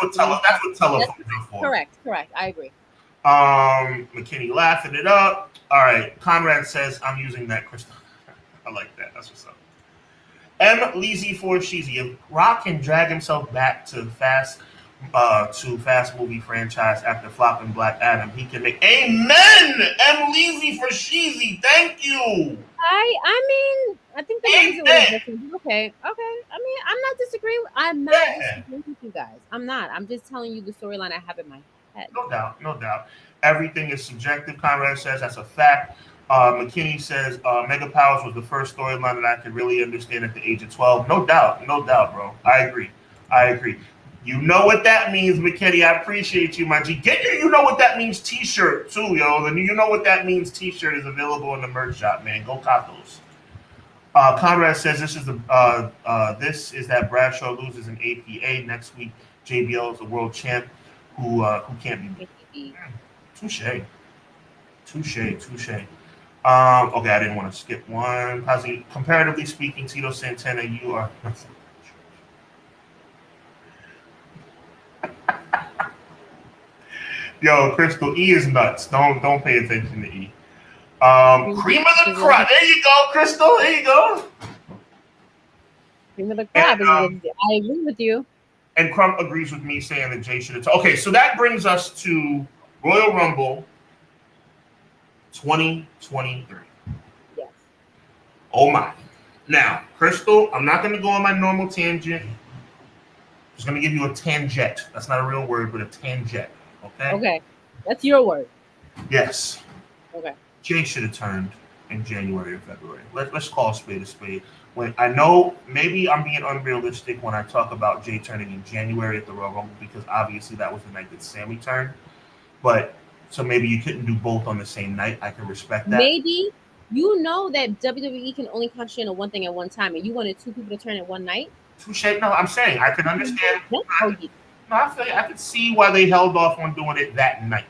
B: That's what telephone is for.
A: Correct. I agree.
B: McKinney laughing it up. All right. Conrad says, I'm using that, Crystal. I like that. That's what's up. M. Leezy for Sheezy. If Rock can drag himself back to Fast movie franchise after flopping Black Adam, he can make. Amen! M. Leezy for Sheezy. Thank you.
A: I mean, I think the names are a little different. Okay. I mean, I'm not disagreeing with you guys. I'm not. I'm just telling you the storyline I have in my head.
B: No doubt. Everything is subjective, Conrad says. That's a fact. McKinney says Mega Powers was the first storyline that I could really understand at the age of 12. No doubt, bro. I agree. You know what that means, McKinney. I appreciate you, my G. Get your you know what that means t-shirt, too, yo. And you know what that means t-shirt is available in the merch shop, man. Go cop those. Conrad says this is that Bradshaw loses an APA next week. JBL is the world champ who can't be. Touche. Okay, I didn't want to skip one. Comparatively speaking, Tito Santana, you are. Yo, Crystal, E is nuts. Don't pay attention to E. Cream of the crop. There you go, Crystal. There you go.
A: Cream of the crop. I agree with you.
B: And Crump agrees with me saying that Jay should have. Okay, so that brings us to Royal Rumble 2023.
A: Yes.
B: Oh my. Now, Crystal, I'm not going to go on my normal tangent. I'm just going to give you a tangent. That's not a real word, but a tangent.
A: Okay. That's your word.
B: Yes.
A: Okay.
B: Jay should have turned in January or February. Let's call a spade a spade. When I know maybe I'm being unrealistic when I talk about Jay turning in January at the Royal Rumble, because obviously that was the night that Sami turned. But so maybe you couldn't do both on the same night. I can respect that.
A: Maybe you know that WWE can only concentrate on one thing at one time, and you wanted 2 people to turn at one night.
B: Touche. No, I'm saying I can understand. I feel you. I could see why they held off on doing it that night.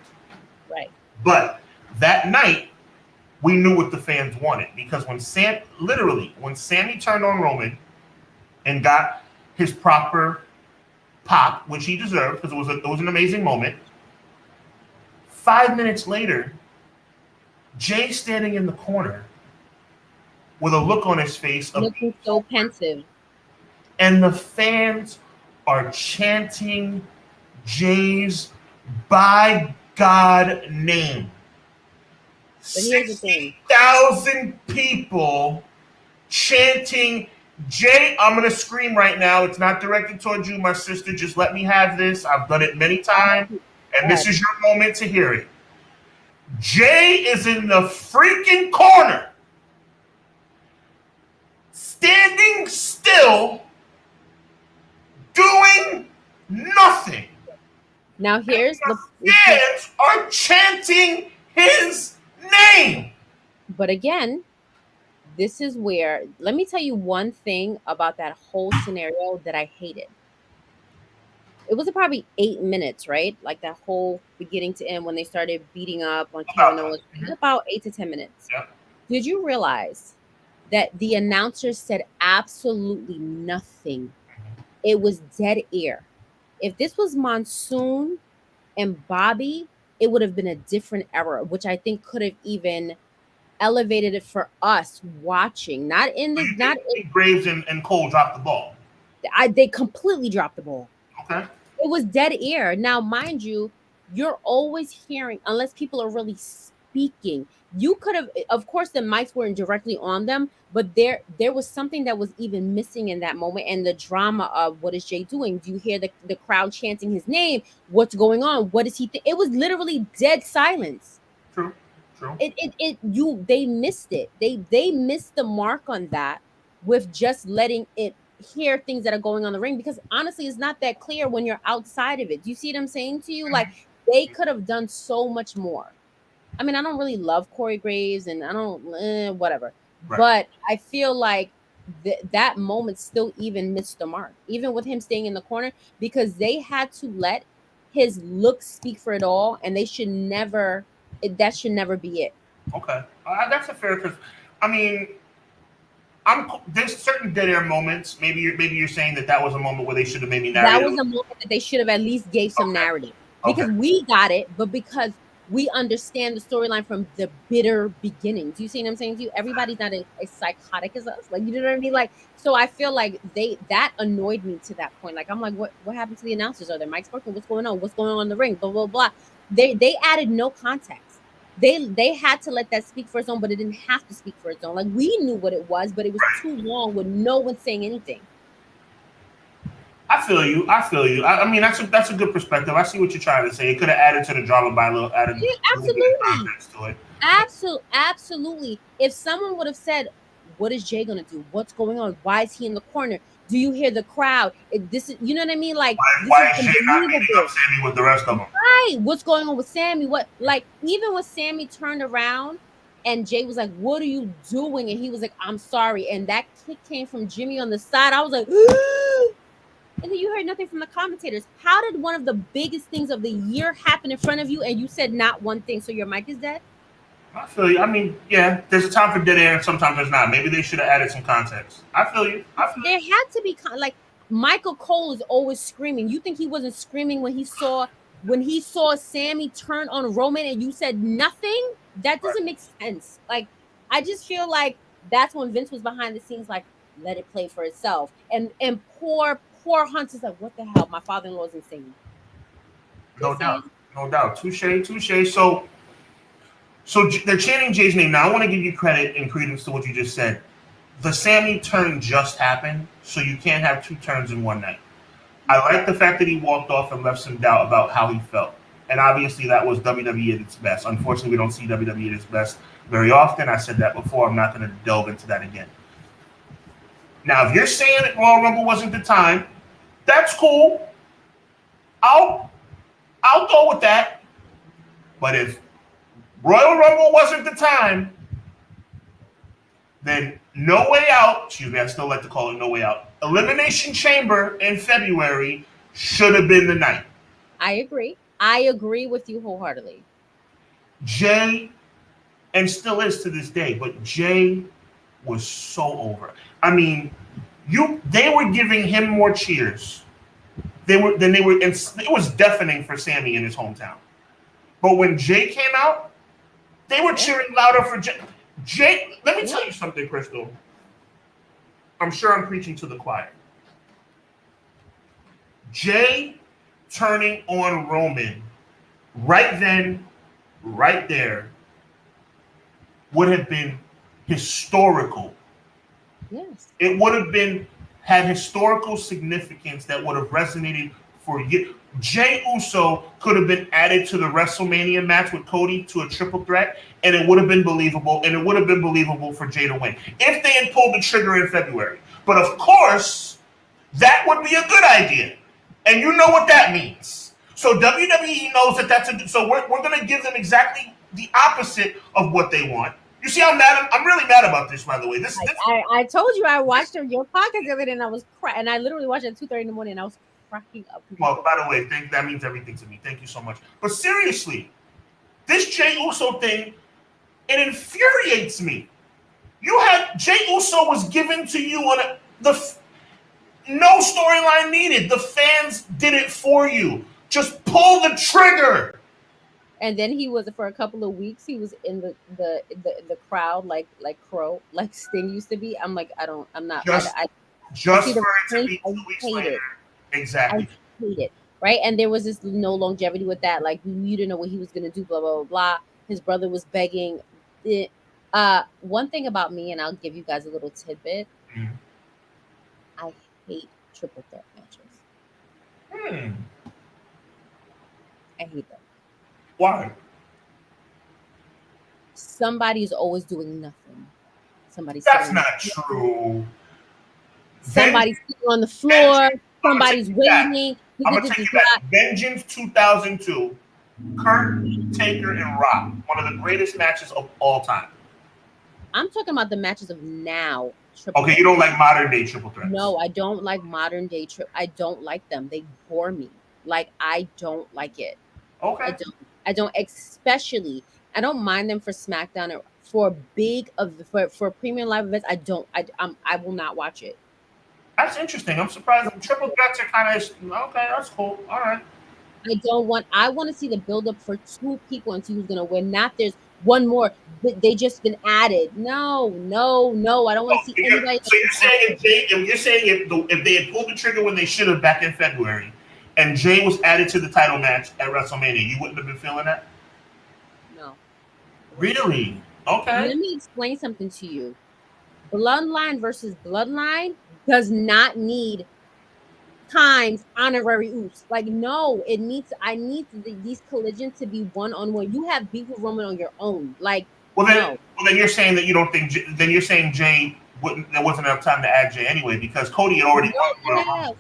A: Right.
B: But that night, we knew what the fans wanted, because when Sami turned on Roman and got his proper pop, which he deserved, because it was an amazing moment. 5 minutes later, Jay standing in the corner with a look on his face,
A: looking so pensive,
B: and the fans are chanting Jay's by God name. 60,000 people chanting Jay. I'm going to scream right now. It's not directed towards you, my sister. Just let me have this. I've done it many times, and this is your moment to hear it. Jay is in the freaking corner, standing still, doing nothing.
A: Now here's the
B: fans are chanting his name.
A: But again, this is where, let me tell you one thing about that whole scenario that I hated. it was probably 8 minutes, right? Like that whole beginning to end when they started beating up on
B: About
A: Kevin
B: that.
A: Owens. It was about 8 to 10 minutes.
B: Yeah.
A: Did you realize that the announcer said absolutely nothing? It was dead air. If this was Monsoon and Bobby, it would have been a different era, which I think could have even elevated it for us watching. Not in
B: So
A: this,
B: you
A: not in,
B: think Graves and Cole dropped the ball?
A: they completely dropped the ball.
B: Okay.
A: It was dead air. Now, mind you, you're always hearing, unless people are really speaking. You could have, of course, the mics weren't directly on them, but there was something that was even missing in that moment, and the drama of what is Jay doing? Do you hear the crowd chanting his name? What's going on? What is he? It was literally dead silence.
B: True. True.
A: They missed it. They missed the mark on that with just letting it hear things that are going on the ring, because honestly it's not that clear when you're outside of it. Do you see what I'm saying to you? Like, they could have done so much more. I mean, I don't really love Corey Graves, and I don't whatever,
B: Right.
A: but I feel like that moment still even missed the mark, even with him staying in the corner, because they had to let his look speak for it all, and they should never that should never be it.
B: Okay. That's a fair. Because I mean, there's certain dead air moments. Maybe you're saying that was a moment where they should have maybe narrated.
A: That was a moment that they should have at least gave some narrative, because
B: Okay.
A: we got it, but because we understand the storyline from the bitter beginning. Do you see what I'm saying to you? Everybody's not as psychotic as us. Like, you know what I mean? Like, so I feel like that annoyed me to that point. Like, I'm like, what happened to the announcers? Are there mics working? What's going on? What's going on in the ring? Blah, blah, blah. They added no context. They had to let that speak for its own, but it didn't have to speak for its own. Like, we knew what it was, but it was too long with no one saying anything.
B: I feel you. I mean, that's a good perspective. I see what you're trying to say. It could have added to the drama by adding
A: absolutely
B: context to it.
A: Absolutely. If someone would have said, "What is Jay gonna do? What's going on? Why is he in the corner? Do you hear the crowd? This is, you know what I mean? Like,
B: why is Jay not beating up Sami with the rest of them?
A: Right. What's going on with Sami? What, like, even when Sami turned around and Jay was like, "What are you doing?" and he was like, "I'm sorry," and that kick came from Jimmy on the side, I was like, and then you heard nothing from the commentators. How did one of the biggest things of the year happen in front of you and you said not one thing? So your mic is dead?
B: I feel you. I mean, yeah, there's a time for dead air and sometimes there's not. Maybe they should have added some context. I feel you.
A: There had to be, like, Michael Cole is always screaming. You think he wasn't screaming when he saw Sami turn on Roman and you said nothing? That doesn't make sense. Like, I just feel like that's when Vince was behind the scenes, like, let it play for itself. And poor Hunter's like, what the hell? My father-in-law is insane.
B: No doubt. Touche. So they're chanting Jay's name. Now I want to give you credit and credence to what you just said. The Sami turn just happened, so you can't have two turns in one night. I like the fact that he walked off and left some doubt about how he felt. And obviously that was WWE at its best. Unfortunately, we don't see WWE at its best very often. I said that before. I'm not going to delve into that again. Now, if you're saying that Royal Rumble wasn't the time, that's cool. I'll go with that. But if Royal Rumble wasn't the time, then No Way Out, excuse me, I still like to call it No Way Out, Elimination Chamber in February should have been the night.
A: I agree with you wholeheartedly.
B: Jay, and still is to this day, but Jay was so over. I mean, they were giving him more cheers. And it was deafening for Sami in his hometown. But when Jay came out, they were cheering louder for Jay. Jay, let me tell you something, Crystal. I'm sure I'm preaching to the choir. Jay turning on Roman right then, right there, would have been historical.
A: Yes.
B: It would have had historical significance that would have resonated for years. Jay Uso could have been added to the WrestleMania match with Cody to a triple threat, and it would have been believable, and it would have been believable for Jay to win if they had pulled the trigger in February. But of course, that would be a good idea, and you know what that means. So WWE knows so we're going to give them exactly the opposite of what they want. You see how mad I'm really mad about this, by the way.
A: I told you I watched your podcast the other day and I was crying, and I literally watched it at 2:30 in the morning and I was cracking up.
B: Well, by the way, that means everything to me. Thank you so much. But seriously, this Jey Uso thing, it infuriates me. You had Jey Uso was given to you on no storyline needed. The fans did it for you. Just pull the trigger.
A: And then he was for a couple of weeks. He was in the crowd like Crow, like Sting used to be. I'm like, I'm not.
B: Just
A: I
B: for it to be 2 weeks later. Exactly.
A: I hate it. Right, and there was this no longevity with that. Like you didn't know what he was gonna do. Blah blah blah blah. His brother was begging. One thing about me, and I'll give you guys a little tidbit.
B: Mm.
A: I hate triple threat matches. I hate them.
B: Why?
A: Somebody's always doing nothing.
B: That's not true.
A: Somebody's sitting on the floor. Somebody's waiting.
B: I'm gonna take you back. Vengeance 2002. Kurt, Taker, and Rock. One of the greatest matches of all time.
A: I'm talking about the matches of now.
B: Okay, you don't like modern day triple threats.
A: No, I don't like modern day I don't like them. They bore me. Like I don't like it.
B: Okay.
A: I don't, especially. I don't mind them for SmackDown or for for premium live events. I will not watch it.
B: That's interesting. I'm surprised. Triple threats are kind of okay. That's cool. All right.
A: I want to see the build up for two people and see who's gonna win. Not there's one more. They just been added. No. I don't want to see anybody.
B: So you're saying if they had pulled the trigger when they should have back in February, and Jey was added to the title match at WrestleMania, you wouldn't have been feeling that?
A: No.
B: Really? Okay.
A: Let me explain something to you. Bloodline versus Bloodline does not need times honorary oops. Like no, I need these collisions to be one-on-one. You have beef with Roman on your own. Like
B: then you're saying that you don't think. Then you're saying Jey wouldn't. There wasn't enough time to add Jey anyway because Cody had already.
A: Yeah,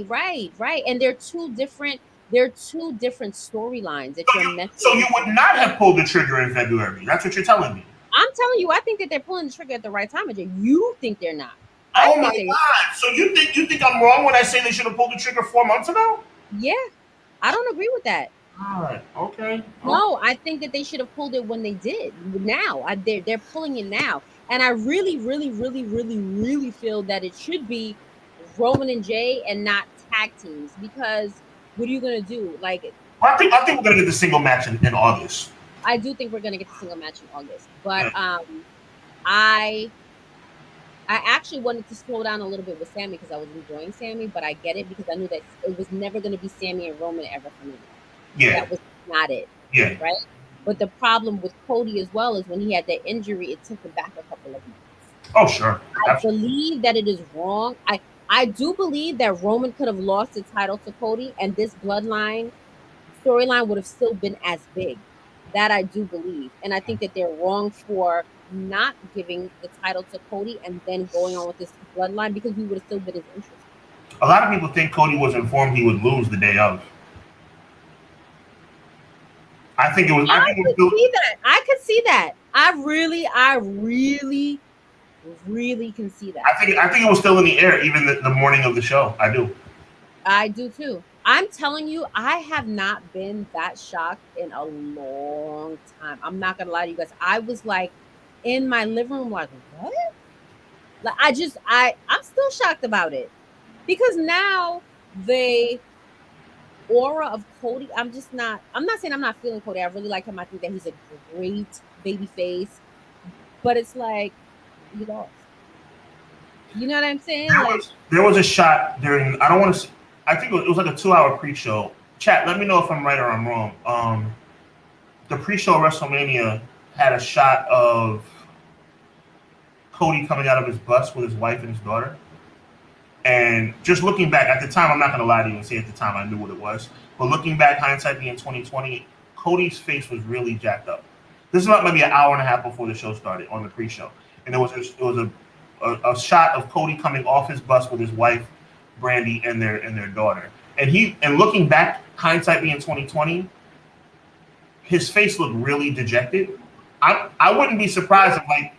A: right. And they're two different storylines that you're meant.
B: So you would not have pulled the trigger in February. That's what you're telling me.
A: I'm telling you, I think that they're pulling the trigger at the right time. You think they're not.
B: Oh my God! So you think I'm wrong when I say they should have pulled the trigger 4 months ago?
A: Yeah, I don't agree with that.
B: All right. Okay.
A: No, I think that they should have pulled it when they did. Now, they're pulling it now, and I really feel that it should be Roman and Jey and not tag teams because what are you gonna do? Like,
B: I think we're gonna get the single match in August.
A: I do think we're gonna get the single match in August, but I actually wanted to slow down a little bit with Sami because I was enjoying Sami, but I get it because I knew that it was never going to be Sami and Roman ever for me.
B: Yeah.
A: That was not it.
B: Yeah.
A: Right? But the problem with Cody as well is when he had that injury, it took him back a couple of months.
B: Oh, sure.
A: I believe that it is wrong. I do believe that Roman could have lost the title to Cody and this Bloodline storyline would have still been as big. That I do believe. And I think that they're wrong for not giving the title to Cody and then going on with this Bloodline because we would have still been as interested.
B: A lot of people think Cody was informed he would lose the day of. I think it was. I
A: could see that. I really can see that.
B: I think it was still in the air even the morning of the show.
A: I do too. I'm telling you, I have not been that shocked in a long time. I'm not gonna lie to you guys. I was like in my living room, like, what? Like I'm still shocked about it. Because now the aura of Cody, I'm not saying I'm not feeling Cody. I really like him. I think that he's a great baby face. But it's like he lost. You know what I'm saying?
B: There was a shot during I think it was like a 2-hour pre-show. Chat, let me know if I'm right or I'm wrong. The pre-show WrestleMania had a shot of Cody coming out of his bus with his wife and his daughter. And just looking back, at the time, I'm not going to lie to you and say at the time I knew what it was. But looking back, hindsight being 2020, Cody's face was really jacked up. This is about maybe an hour and a half before the show started on the pre-show. And it was a shot of Cody coming off his bus with his wife, Brandy, and their daughter. And looking back, hindsight being 2020, his face looked really dejected. I wouldn't be surprised if
A: I'm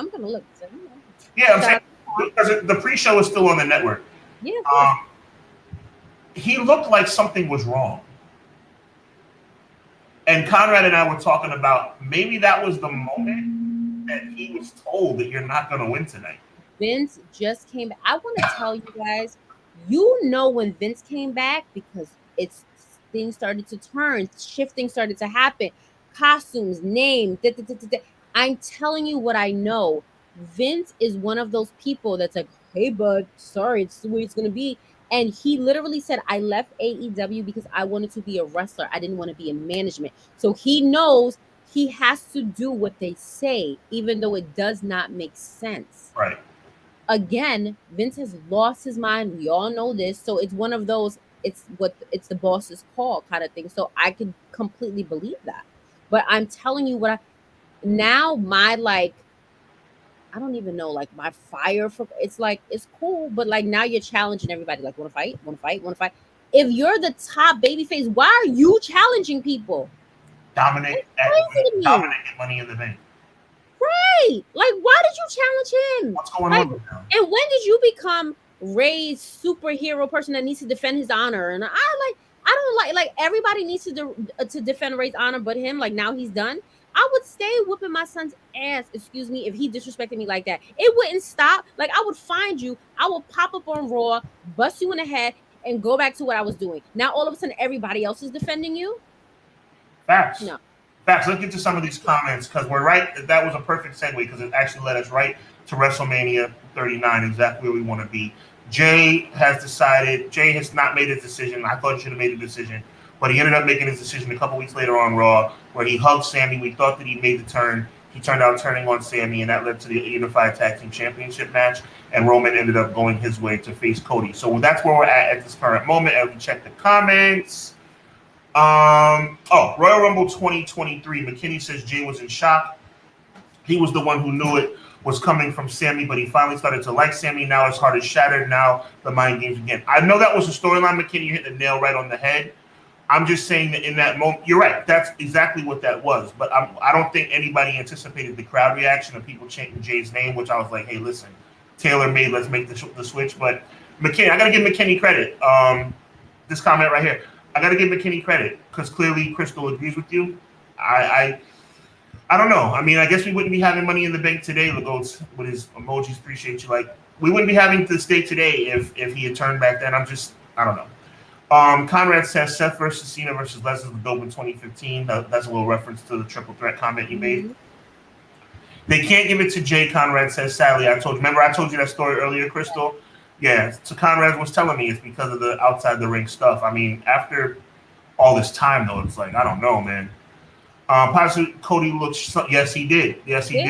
A: gonna look.
B: Yeah, I'm saying because the pre-show is still on the network.
A: Yeah.
B: he looked like something was wrong. And Conrad and I were talking about maybe that was the moment that he was told that you're not going to win tonight.
A: Vince just came back. I want to tell you guys, when Vince came back, because things started to turn, shifting started to happen, costumes, names. I'm telling you what I know. Vince is one of those people that's like, hey, bud, sorry, it's the way it's going to be. And he literally said, I left AEW because I wanted to be a wrestler. I didn't want to be in management. So he knows he has to do what they say, even though it does not make sense.
B: Right.
A: Again, Vince has lost his mind. We all know this. So it's one of those, it's the boss's call kind of thing. So I can completely believe that. But I'm telling you I don't even know, like, my fire for it's like, it's cool, but like now you're challenging everybody, like, want to fight. If you're the top babyface, why are you challenging people?
B: Dominate Money in the Bank.
A: Right. Like, why did you challenge him?
B: What's going on with him?
A: And when did you become Ray's superhero person that needs to defend his honor? And I don't like everybody needs to defend Ray's honor but him. Like, now he's done. I would stay whooping my son's ass, excuse me, if he disrespected me like that. It wouldn't stop. Like, I would find you, I will pop up on Raw, bust you in the head, and go back to what I was doing. Now, all of a sudden, everybody else is defending you?
B: Facts.
A: No.
B: Facts. Let's get to some of these comments, because we're right. That was a perfect segue, because it actually led us right to WrestleMania 39, exactly where we want to be. Jay has not made his decision. I thought he should have made a decision, but he ended up making his decision a couple weeks later on Raw, where he hugged Sami. We thought that he made the turn. He turned out turning on Sami, and that led to the Unified Tag Team Championship match, and Roman ended up going his way to face Cody. So that's where we're at this current moment, as we check the comments. Royal Rumble 2023. McKinney says Jay was in shock. He was the one who knew it was coming from Sami, but he finally started to like Sami. Now his heart is shattered. Now the mind games again. I know that was a storyline, McKinney. You hit the nail right on the head. I'm just saying that in that moment, you're right. That's exactly what that was. But I don't think anybody anticipated the crowd reaction of people chanting Jay's name, which I was like, hey, listen, tailor-made, let's make the switch. But McKinney, I got to give McKinney credit. This comment right here. I got to give McKinney credit, because clearly Crystal agrees with you. I don't know. I mean, I guess we wouldn't be having Money in the Bank today, Lagoats, with his emojis. Appreciate you. Like, we wouldn't be having this day today if he had turned back then. I don't know. Conrad says Seth versus Cena versus Lesnar was dope in 2015. That's a little reference to the triple threat comment you made. They can't give it to Jay, Conrad says, sadly. I told you that story earlier, Crystal? Yeah, so Conrad was telling me it's because of the outside the ring stuff. I mean, after all this time, though, it's like, I don't know, man. Possibly Cody looks, yes, he did. Yes, he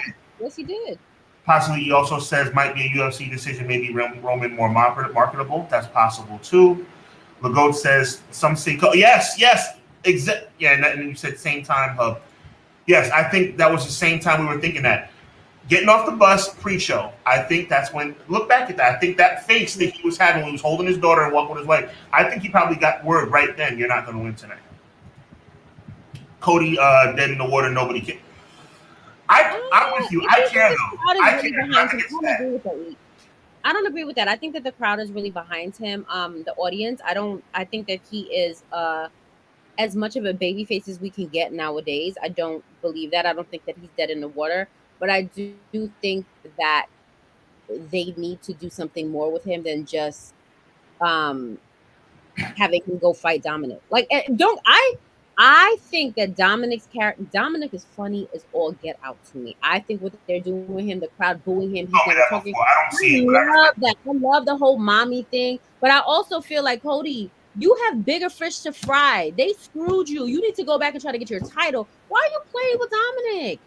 B: did. Possibly he also says might be a UFC decision, maybe Roman more marketable. That's possible, too. Lagoat says, some say, yes, yeah, and then you said same time, Hub. Yes, I think that was the same time we were thinking that. Getting off the bus pre-show, I think that's when, look back at that, I think that face that he was having when he was holding his daughter and walking his wife, I think he probably got word right then, you're not going to win tonight. Cody dead in the water, nobody can. I'm with you. I care, though. I care.
A: I don't agree with that. I think that the crowd is really behind him. The audience, I think that he is as much of a babyface as we can get nowadays. I don't believe that. I don't think that he's dead in the water. But I do think that they need to do something more with him than just having him go fight Dominic. Like, I think that Dominic is funny as all get out to me. I think what they're doing with him, the crowd booing him, he's never talking.
B: I don't see it.
A: I love that. I love the whole mommy thing. But I also feel like, Cody, you have bigger fish to fry. They screwed you. You need to go back and try to get your title. Why are you playing with Dominic?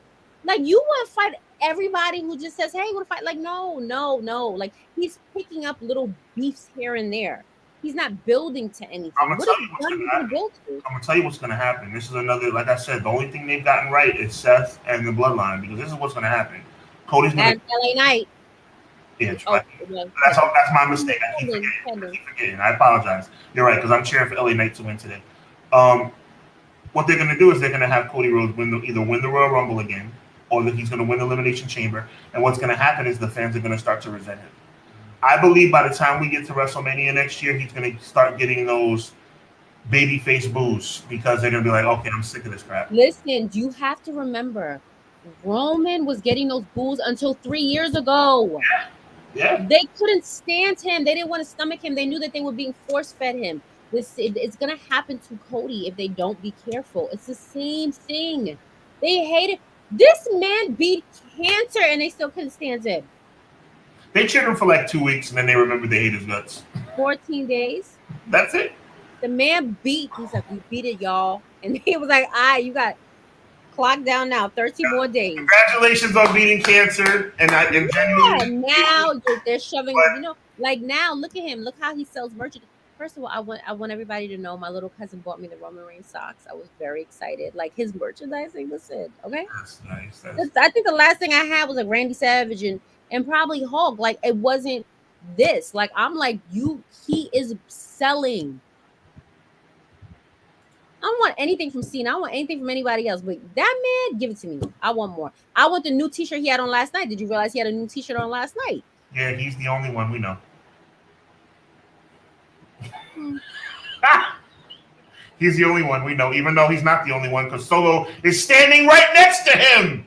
A: Like, you want to fight everybody who just says, hey, you want to fight? Like, no. Like, he's picking up little beefs here and there. He's not building to anything.
B: I'm going to tell you what's going to happen. This is another, like I said, the only thing they've gotten right is Seth and the Bloodline, because this is what's going to happen. Cody's going to...
A: LA Knight.
B: Yeah, that's my mistake. I keep forgetting. I apologize. You're right, because I'm cheering for LA Knight to win today. What they're going to do is they're going to have Cody Rhodes either win the Royal Rumble again, or that he's going to win the Elimination Chamber. And what's going to happen is the fans are going to start to resent him. I believe by the time we get to WrestleMania next year, he's going to start getting those babyface boos because they're going to be like, okay, I'm sick of this crap.
A: Listen, you have to remember, Roman was getting those boos until 3 years ago.
B: Yeah.
A: They couldn't stand him. They didn't want to stomach him. They knew that they were being force fed him. It's gonna happen to Cody if they don't be careful. It's the same thing. They hate it. This man beat cancer and they still couldn't stand him.
B: They cheered him for like 2 weeks and then they remembered they hate his guts.
A: 14 days.
B: That's it.
A: The man beat. He's like, we beat it, y'all. And he was like, you got clock down now. 13 more days.
B: Congratulations on beating cancer. And genuinely.
A: Now they're shoving. Like now, look at him. Look how he sells merchandise. First of all, I want everybody to know my little cousin bought me the Roman Reigns socks. I was very excited. Like his merchandising was it. Okay.
B: That's nice.
A: I think the last thing I had was like Randy Savage and probably Hulk. Like it wasn't this. Like I'm like he is selling. I don't want anything from Cena. I don't want anything from anybody else. But that man, give it to me. I want more. I want the new T-shirt he had on last night. Did you realize he had a new T-shirt on last night?
B: Yeah, he's the only one we know. He's the only one we know, even though he's not the only one, because Solo is standing right next to him.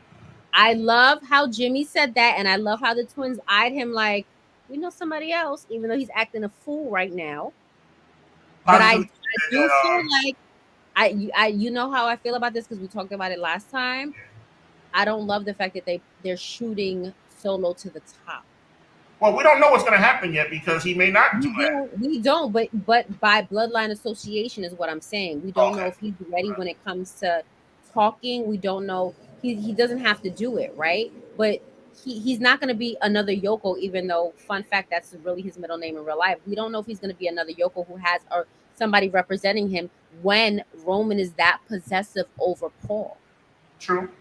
A: I love how Jimmy said that, and I love how the twins eyed him like, we know somebody else, even though he's acting a fool right now. But I do feel like I you know how I feel about this because we talked about it last time. I don't love the fact that they're shooting Solo to the top.
B: Well, we don't know what's going to happen yet because he may not do that.
A: We don't, but by bloodline association is what I'm saying. We don't know if he's ready when it comes to talking. We don't know. He doesn't have to do it, right? But he's not going to be another Yoko, even though, fun fact, that's really his middle name in real life. We don't know if he's going to be another Yoko who has or somebody representing him when Roman is that possessive over Paul.
B: True,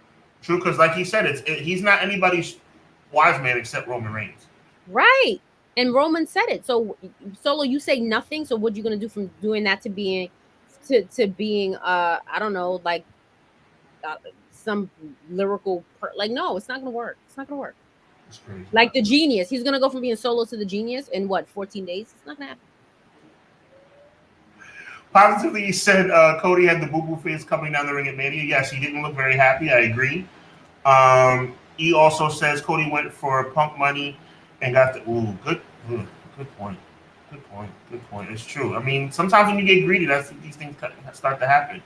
B: because like he said, he's not anybody's wise man except Roman Reigns.
A: Right. And Roman said it. So Solo, you say nothing. So what are you going to do from doing that to being I don't know, like some lyrical no, it's not going to work. It's not going to work.
B: It's crazy.
A: Like the genius. He's going to go from being Solo to the genius in 14 days? It's not going to happen.
B: Positively, he said Cody had the boo-boo face coming down the ring at Mania. Yes, he didn't look very happy. I agree. He also says Cody went for Punk money and got the good point. Good point. It's true. I mean, sometimes when you get greedy, these things start to happen.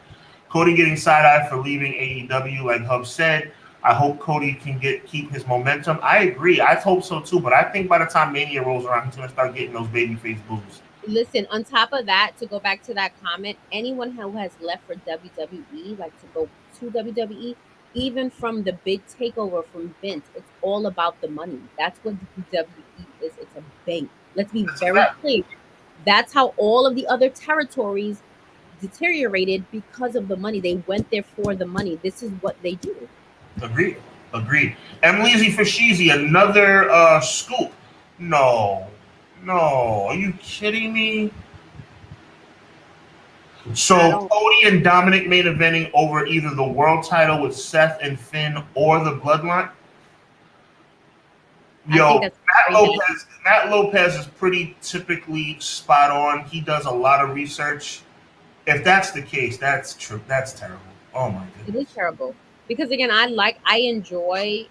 B: Cody getting side-eyed for leaving AEW, like Hub said. I hope Cody can keep his momentum. I agree. I hope so too. But I think by the time Mania rolls around, he's going to start getting those babyface boos.
A: Listen, on top of that, to go back to that comment, anyone who has left for WWE, like to go to WWE, even from the big takeover from Vince, it's all about the money. That's what WWE is. It's a bank. Let's be very clear. That's how all of the other territories deteriorated because of the money. They went there for the money. This is what they do.
B: Agreed. Emily Fashizi, another scoop. No. Are you kidding me? So Cody and Dominic main eventing over either the world title with Seth and Finn or the Bloodline. Yo, Matt Lopez is pretty typically spot on. He does a lot of research. If that's the case, that's true. That's terrible. Oh my goodness.
A: It is terrible. Because again, I enjoy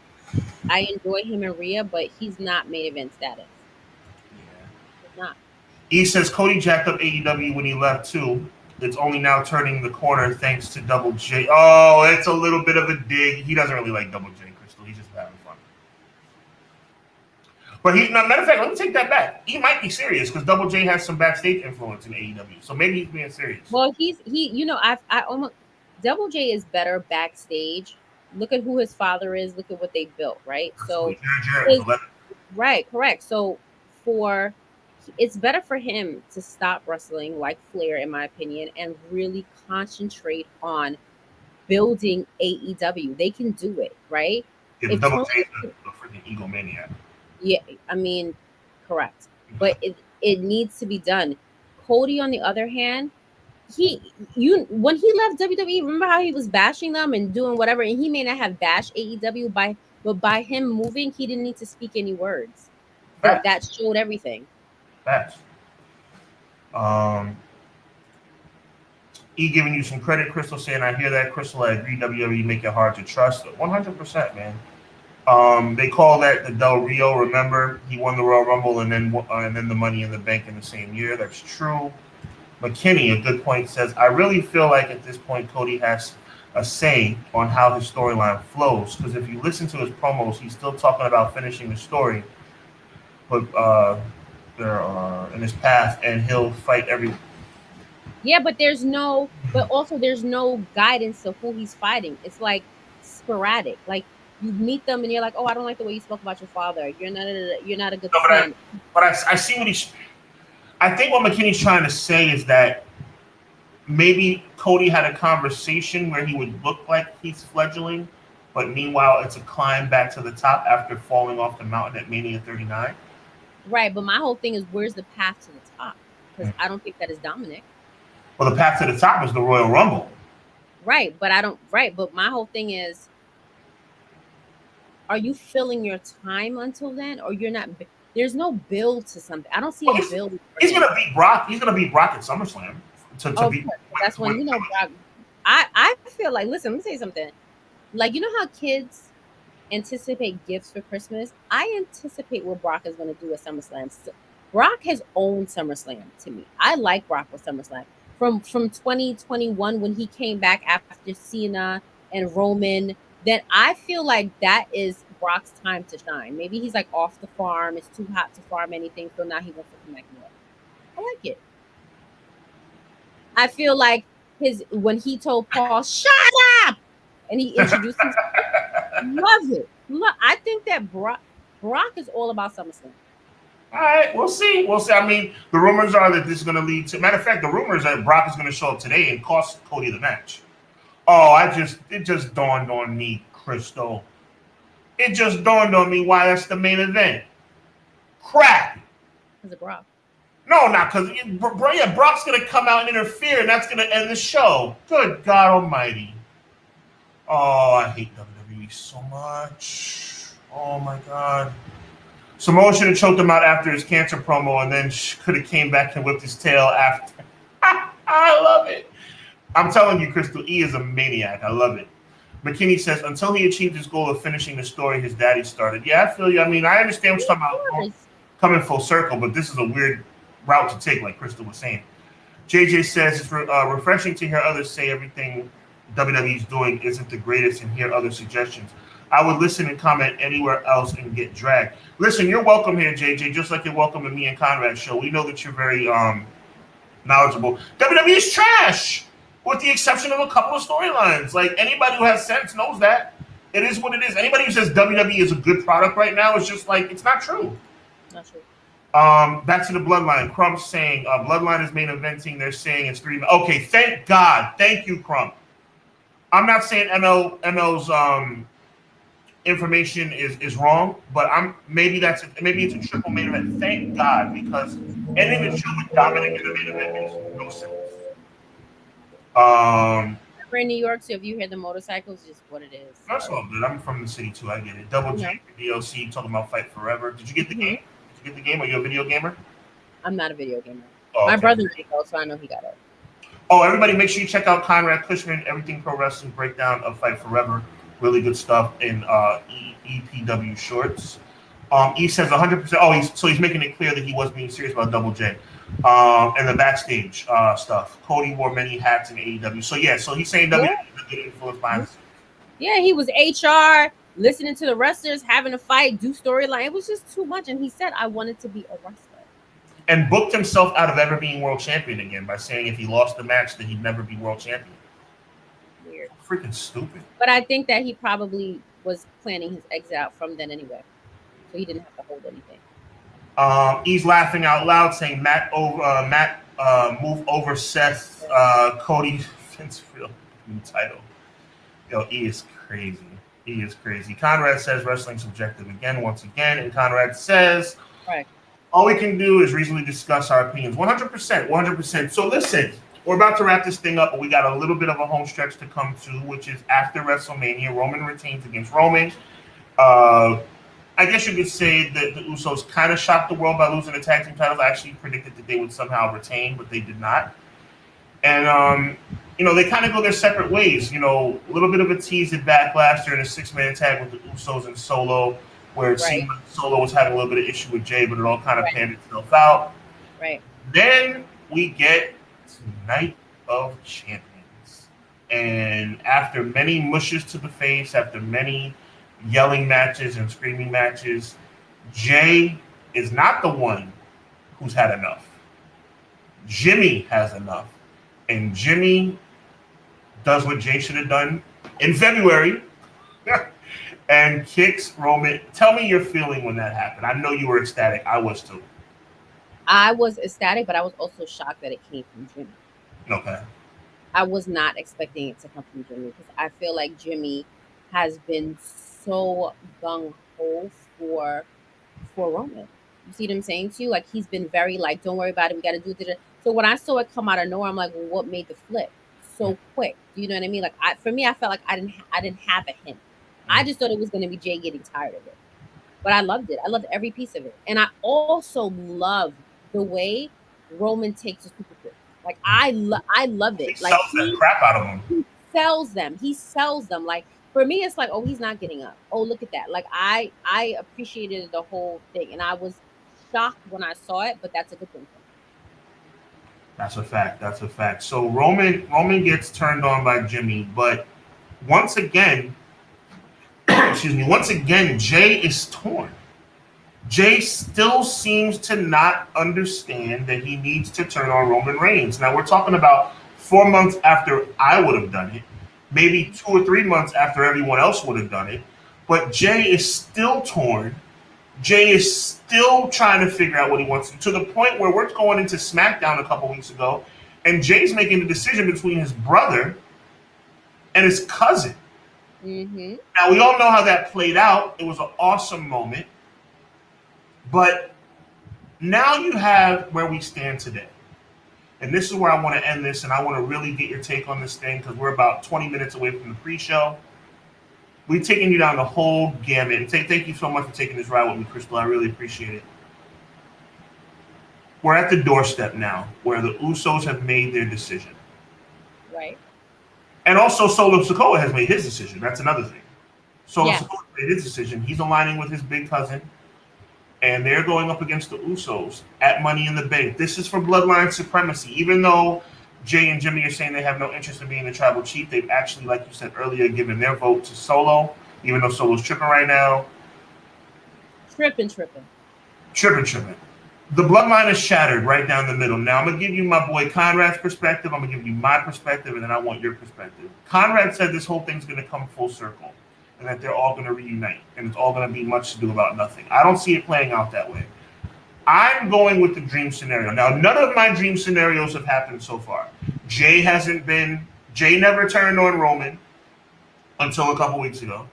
A: him and Rhea, but he's not main event status. Not.
B: He says Cody jacked up AEW when he left too. It's only now turning the corner thanks to Double J. Oh, it's a little bit of a dig. He doesn't really like Double J, Crystal. He's just having fun. But matter of fact, let me take that back. He might be serious because Double J has some backstage influence in AEW. So maybe he's being serious.
A: Well, I almost Double J is better backstage. Look at who his father is. Look at what they built, right? So right, correct. So it's better for him to stop wrestling like Flair, in my opinion, and really concentrate on building AEW. They can do it, right?
B: Yeah, Double J is a freaking egomaniac.
A: Yeah, I mean, correct. But it needs to be done. Cody, on the other hand, when he left WWE, remember how he was bashing them and doing whatever, and he may not have bashed AEW but by him moving, he didn't need to speak any words. That showed everything.
B: Facts. E giving you some credit. Crystal saying, I hear that. Crystal, I agree. WWE make it hard to trust. 100%, man. They call that the Del Rio. Remember, he won the Royal Rumble and then the Money in the Bank in the same year. That's true. McKinney, a good point, says, I really feel like at this point Cody has a say on how his storyline flows. Because if you listen to his promos, he's still talking about finishing the story, but in his path, and he'll fight everyone.
A: Yeah, but also there's no guidance of who he's fighting. It's like sporadic. Like you meet them and you're like, oh, I don't like the way you spoke about your father. You're not a good son.
B: But I see what I think what McKinney's trying to say is that maybe Cody had a conversation where he would look like he's fledgling, but meanwhile it's a climb back to the top after falling off the mountain at Mania 39.
A: Right, but my whole thing is, where's the path to the top? Because I don't think that is Dominic.
B: Well, the path to the top is the Royal Rumble.
A: Right, but my whole thing is, are you filling your time until then, or you're not? There's no build to something. I don't see a build.
B: He's gonna beat Brock. He's gonna beat Brock at SummerSlam.
A: That's when Brock. I feel like, listen, let me say something. Like, you know how kids anticipate gifts for Christmas? I anticipate what Brock is going to do at SummerSlam. Brock has owned SummerSlam to me. I like Brock with SummerSlam. From 2021 when he came back after Cena and Roman, then I feel like that is Brock's time to shine. Maybe he's like off the farm. It's too hot to farm anything, so now he wants to come back and work. I like it. I feel like when he told Paul, shut up, and he introduced himself, love it. Look, I think that Brock is all about SummerSlam.
B: All right, we'll see. I mean, the rumors are that this is going to lead to. Matter of fact, the rumors that Brock is going to show up today and cost Cody the match. Oh, it just dawned on me, Crystal. It just dawned on me why that's the main event. Crap.
A: Because of Brock.
B: No, not because. Yeah, Brock's going to come out and interfere, and that's going to end the show. Good God Almighty. Oh, I hate WWE so much. Oh my God. Samoa should have choked him out after his cancer promo, and then could have came back and whipped his tail after. I love it. I'm telling you, Crystal, E is a maniac. I love it. McKinney says, until he achieved his goal of finishing the story his daddy started. Yeah, I feel you. I mean, I understand what you're talking about, coming full circle, but this is a weird route to take, like Crystal was saying. JJ says, it's refreshing to hear others say everything WWE's doing isn't the greatest and hear other suggestions. I would listen and comment anywhere else and get dragged. Listen, you're welcome here, JJ, just like you're welcome in me and Conrad's show. We know that you're very knowledgeable. WWE is trash, with the exception of a couple of storylines. Like, anybody who has sense knows that. It is what it is. Anybody who says WWE is a good product right now is just like, it's not true.
A: Not true.
B: Back to the Bloodline. Crump's saying, Bloodline is main eventing. They're saying it's 3. Okay, thank God. Thank you, Crump. I'm not saying ML's information is wrong, but maybe it's a triple main event. Thank God, because ending the show with Dominic in the main event makes no sense.
A: We're in New York, so if you hear the motorcycles, just what it is.
B: That's all good. I'm from the city too. I get it. Double J, DLC, talking about Fight Forever. Did you get the game? Did you get the game? Are you a video gamer?
A: I'm not a video gamer.
B: Oh, okay.
A: My brother did though, so I know he got it.
B: Oh, everybody, make sure you check out Conrad Cushman, Everything Pro Wrestling breakdown of Fight Forever. Really good stuff in EPW shorts. He says 100%. Oh, he's making it clear that he was being serious about Double J. And the backstage stuff. Cody wore many hats in AEW. So he's saying WWE is a good influence behind the scenes.
A: Yeah, he was HR, listening to the wrestlers, having a fight, do storyline. It was just too much. And he said, I wanted to be a wrestler.
B: And booked himself out of ever being world champion again by saying if he lost the match, that he'd never be world champion.
A: Weird.
B: Freaking stupid.
A: But I think that he probably was planning his exit out from then anyway. So he didn't have to hold anything.
B: He's laughing out loud, saying Matt move over Seth, Cody Finsfield new title. Yo, he is crazy. He is crazy. Conrad says wrestling subjective once again, and Conrad says,
A: right.
B: All we can do is reasonably discuss our opinions. 100%. So listen, we're about to wrap this thing up, but we got a little bit of a home stretch to come to, which is after WrestleMania. Roman retains against Roman. I guess you could say that the Usos kind of shocked the world by losing the tag team titles. I actually predicted that they would somehow retain, but they did not. And they kind of go their separate ways. A little bit of a tease at Backlash during a 6-man tag with the Usos and Solo, where it seemed like Solo was having a little bit of issue with Jay, but it all kind of panned itself out.
A: Right.
B: Then we get Night of Champions. And after many mushes to the face, after many yelling matches and screaming matches, Jay is not the one who's had enough. Jimmy has enough. And Jimmy does what Jay should have done in February and kicks Roman. Tell me your feeling when that happened. I know you were ecstatic. I was too.
A: I was ecstatic, but I was also shocked that it came from Jimmy.
B: Okay.
A: I was not expecting it to come from Jimmy because I feel like Jimmy has been so gung-ho for Roman. You see what I'm saying to you? Like, he's been very like, don't worry about it. We got to do it. So when I saw it come out of nowhere, I'm like, well, what made the flip so quick? Do you know what I mean? Like, for me, I felt like I didn't have a hint. I just thought it was going to be Jay getting tired of it. But I loved it. I loved every piece of it. And I also love the way Roman takes a super kick. Like, I love it.
B: He
A: like,
B: sells the crap out of them.
A: He sells them. Like, for me, it's like, oh, he's not getting up. Oh, look at that. Like, I appreciated the whole thing. And I was shocked when I saw it, but that's a good thing for me.
B: That's a fact. So Roman gets turned on by Jimmy, but once again, Jay is torn. Jay still seems to not understand that he needs to turn on Roman Reigns. Now, we're talking about 4 months after I would have done it, maybe 2 or 3 months after everyone else would have done it, but Jay is still torn. Jay is still trying to figure out what he wants to the point where we're going into SmackDown a couple weeks ago, and Jay's making the decision between his brother and his cousin.
A: Mm-hmm.
B: Now, we all know how that played out. It was an awesome moment. But now you have where we stand today. And this is where I want to end this, and I want to really get your take on this thing because we're about 20 minutes away from the pre-show. We've taken you down the whole gamut. And thank you so much for taking this ride with me, Crystal. I really appreciate it. We're at the doorstep now where the Usos have made their decision.
A: Right.
B: And also Solo Sikoa has made his decision. That's another thing. Solo Sikoa made his decision. He's aligning with his big cousin. And they're going up against the Usos at Money in the Bank. This is for Bloodline supremacy. Even though Jay and Jimmy are saying they have no interest in being the tribal chief, they've actually, like you said earlier, given their vote to Solo, even though Solo's tripping right now.
A: Tripping.
B: The Bloodline is shattered right down the middle. Now, I'm going to give you my boy Conrad's perspective. I'm going to give you my perspective, and then I want your perspective. Conrad said this whole thing's going to come full circle and that they're all going to reunite, and it's all going to be much to do about nothing. I don't see it playing out that way. I'm going with the dream scenario. Now, none of my dream scenarios have happened so far. Jay never turned on Roman until a couple weeks ago.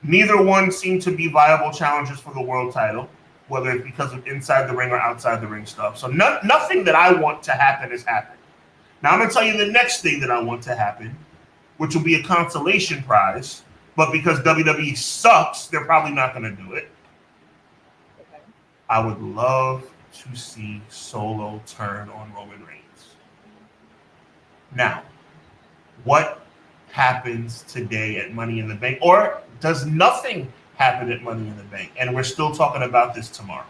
B: Neither one seemed to be viable challenges for the world title, whether it's because of inside the ring or outside the ring stuff. So nothing that I want to happen has happened. Now, I'm going to tell you the next thing that I want to happen, which will be a consolation prize, but because WWE sucks, they're probably not going to do it.
A: Okay.
B: I would love to see Solo turn on Roman Reigns. Now, what happens today at Money in the Bank? Or does nothing happen at Money in the Bank? And we're still talking about this tomorrow.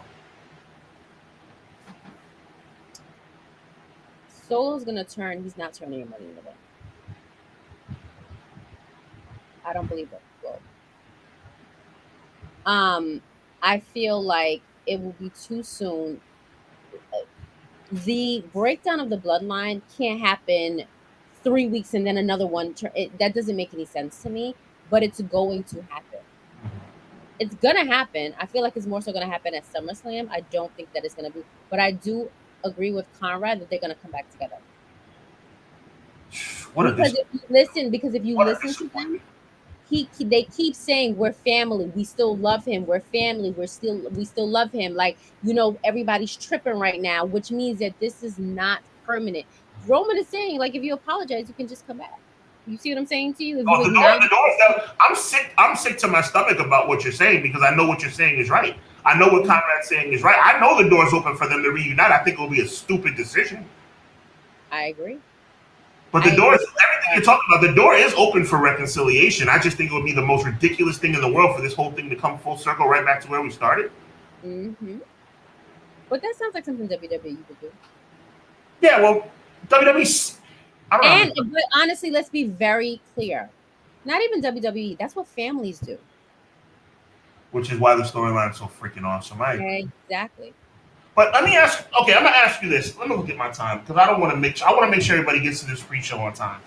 A: Solo's going to turn. He's not turning Money in the Bank. I don't believe that. I feel like it will be too soon. The breakdown of the Bloodline can't happen 3 weeks and then another one. That doesn't make any sense to me, but it's going to happen. It's going to happen. I feel like it's more so going to happen at SummerSlam. I don't think that it's going to be, but I do agree with Conrad that they're going to come back together. Because if you listen to them, they keep saying we're family. We still love him. We're family. We still love him. Like, everybody's tripping right now, which means that this is not permanent. Roman is saying, like, if you apologize, you can just come back. You see what I'm saying to you? If
B: Oh,
A: you acknowledge,
B: the door is I'm sick. I'm sick to my stomach about what you're saying because I know what you're saying is right. I know what Conrad's saying is right. I know the door's open for them to reunite. I think it will be a stupid decision.
A: I agree.
B: But
A: I
B: the door
A: agree.
B: is everything you're talking about. The door is open for reconciliation. I just think it would be the most ridiculous thing in the world for this whole thing to come full circle right back to where we started.
A: Mm-hmm. But that sounds like something WWE would do.
B: Yeah, well, WWE. I don't
A: And
B: know.
A: but honestly, let's be very clear. Not even WWE. That's what families do.
B: Which is why the storyline's so freaking awesome. I agree.
A: Exactly.
B: But let me ask. Okay, I'm gonna ask you this. Let me look at my time because I don't want to make. I want to make sure everybody gets to this free show on time.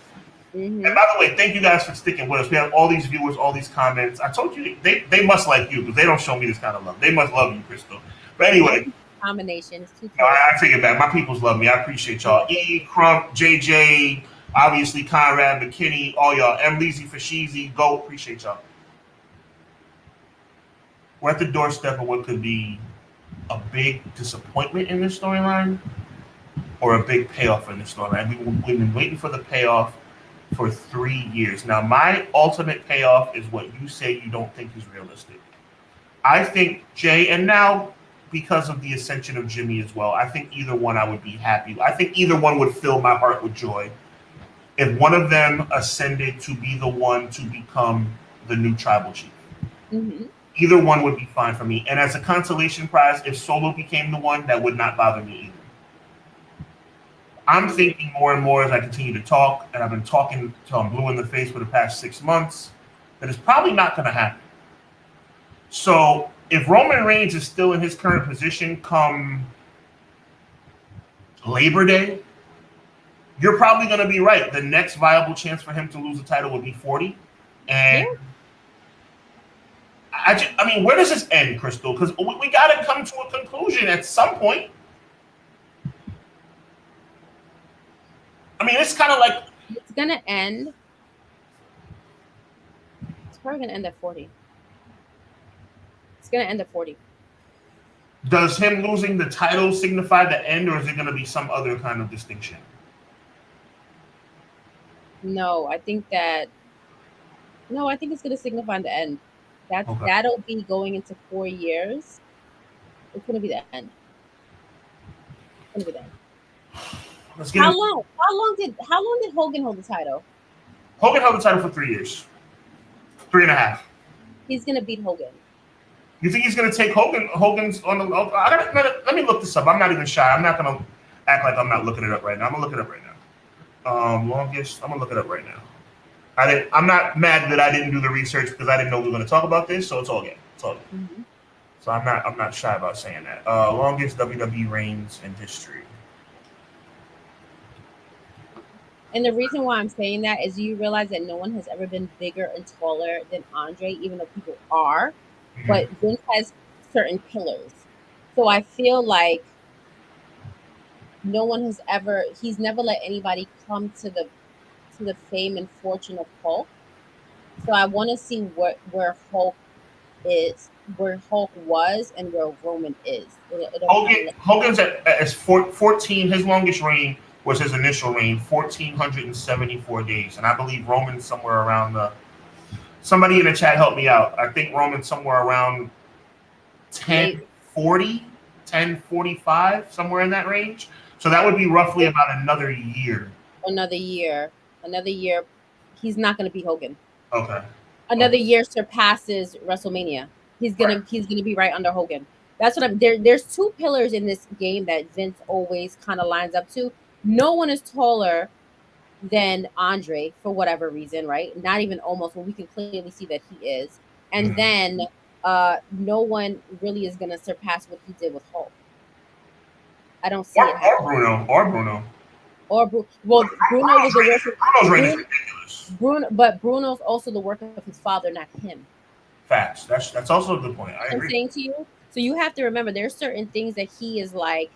B: And
A: Mm-hmm.
B: by the way, thank you guys for sticking with us. We have all these viewers, all these comments. I told you they must like you because they don't show me this kind of love. They must love you, Crystal. But anyway,
A: Combination is too
B: no,
A: close.
B: I take it back. My peoples love me. I appreciate y'all. E, Crump, JJ, obviously Conrad, McKinney, all y'all. M. Leezy, Fashizi, Go. Appreciate y'all. We're at the doorstep of what could be a big disappointment in this storyline or a big payoff in this storyline. We've been waiting for the payoff for 3 years. Now, my ultimate payoff is what you say you don't think is realistic. I think Jay, and now because of the ascension of Jimmy as well, I think either one I would be happy. I think either one would fill my heart with joy. If one of them ascended to be the one to become the new tribal chief.
A: Mm-hmm.
B: Either one would be fine for me. And as a consolation prize, if Solo became the one, that would not bother me either. I'm thinking more and more as I continue to talk, and I've been talking till I'm blue in the face for the past 6 months, that it's probably not going to happen. So if Roman Reigns is still in his current position come Labor Day, you're probably going to be right. The next viable chance for him to lose the title would be 40. And
A: Yeah.
B: I mean, where does this end, Crystal? Because we got to come to a conclusion at some point. I mean, it's kind of like
A: It's gonna end. It's probably gonna end at 40. It's gonna end at 40.
B: does him losing the title signify the end, or is it going to be some other kind of distinction?
A: No, I think that no, I think it's gonna signify the end.
B: Okay.
A: That'll be going into 4 years. It's gonna be the end. It's gonna be the end.
B: Let's get
A: How
B: into
A: long? How long did Hogan hold the title?
B: Hogan held the title for 3 years, 3.5.
A: He's gonna beat Hogan.
B: You think he's going to take Hogan's on the? Let me look this up. I'm not even shy. I'm not going to act like I'm not looking it up right now. I'm going to look it up right now. Longest. I'm going to look it up right now. I'm not mad that I didn't do the research because I didn't know we were going to talk about this. So it's all good. It's all good.
A: Mm-hmm.
B: So I'm not shy about saying that. Longest WWE reigns in history.
A: And the reason why I'm saying that is you realize that no one has ever been bigger and taller than Andre, even though people are. But Vince has certain pillars. So I feel like no one has ever he's never let anybody come to the fame and fortune of Hulk. So I want to see where Hulk is, where Hulk was, and where Roman is.
B: Hogan's at 14. His longest reign was his initial reign, 1,474 days, and I believe Roman's somewhere around the. Somebody in the chat help me out. I think Roman's somewhere around 1040, 1045, somewhere in that range. So that would be roughly about another year.
A: Another year. He's not going to beat Hogan.
B: Okay.
A: Another year surpasses WrestleMania. He's gonna be right under Hogan. That's what I'm. There's two pillars in this game that Vince always kind of lines up to. No one is taller than Andre for whatever reason, right? Not even almost. When we can clearly see that he is. And then no one really is gonna surpass what he did with Hulk. I don't see it happening. Or Bruno. Well, Bruno was the work.
B: Bruno's reign is ridiculous.
A: But Bruno's also the work of his father, not him.
B: Facts. That's also a good point. I agree.
A: I'm saying to you. So you have to remember there's certain things that he is like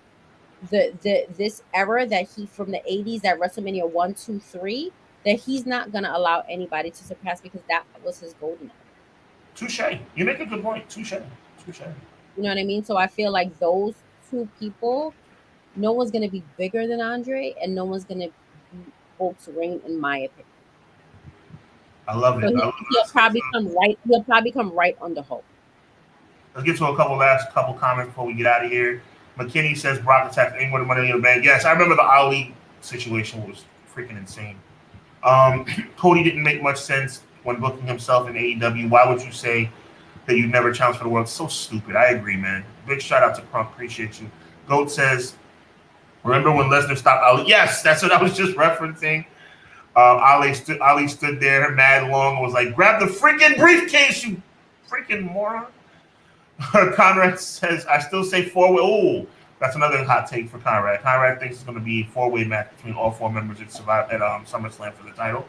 A: this era that he from the 80s, that WrestleMania 1, 2, 3, that he's not gonna allow anybody to surpass because that was his golden era.
B: Touche. You make a good point. Touche.
A: You know what I mean? So I feel like those two people, no one's gonna be bigger than Andre, and no one's gonna be Hulk's reign, in my opinion.
B: I love
A: So
B: it.
A: he'll probably come right. He'll probably come right under Hulk.
B: Let's get to a last couple comments before we get out of here. McKinney says Brock attacks anyone with money in the bank. Yes, I remember the Ali situation was freaking insane. Cody didn't make much sense when booking himself in AEW. Why would you say that you never challenged for the world? So stupid. I agree, man. Big shout out to Crump. Appreciate you. Goat says, remember when Lesnar stopped Ali? Yes, that's what I was just referencing. Ali stood there mad long and was like, grab the freaking briefcase, you freaking moron. Conrad says, I still say four-way. Oh, that's another hot take for Conrad. Conrad thinks it's going to be a four-way match between all four members at SummerSlam for the title.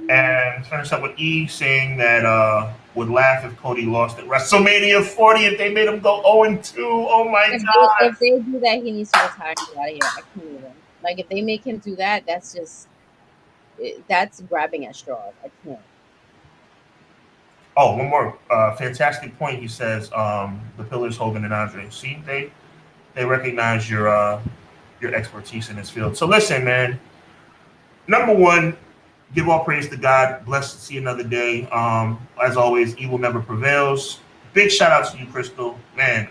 B: And finish up with E saying that would laugh if Cody lost at WrestleMania 40 if they made him go 0-2. Oh my God.
A: If they do that, he needs to retire. Get out of here. I can't even. Like, if they make him do that, that's grabbing at straws. I can't.
B: Oh, one more fantastic point. He says the Pillars, Hogan and Andre. See, they recognize your expertise in this field. So listen, man. Number one, give all praise to God. Blessed to see another day. As always, evil never prevails. Big shout out to you, Crystal. Man,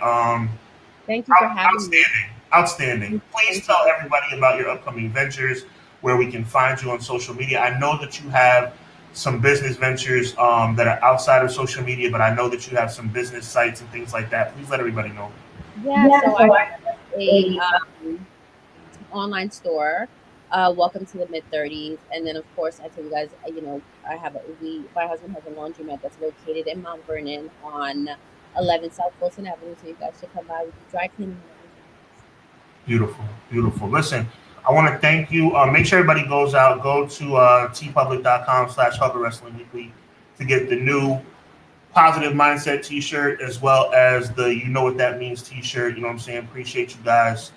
A: thank you for having me.
B: Outstanding. Please tell everybody about your upcoming ventures, where we can find you on social media. I know that you have some business ventures that are outside of social media, but I know that you have some business sites and things like that. Please let everybody know.
A: Yeah, so I have a online store. Welcome to the mid-30s. And then, of course, I tell you guys, I have my husband has a laundromat that's located in Mount Vernon on 11 South Wilson Avenue. So you guys should come by. We do dry cleaning and everything.
B: Beautiful, beautiful. Listen, I want to thank you. Make sure everybody go to tpublic.com/HubbardWrestlingWeekly to get the new Positive Mindset t-shirt, as well as the You Know What That Means t-shirt. You know what I'm saying? Appreciate you guys.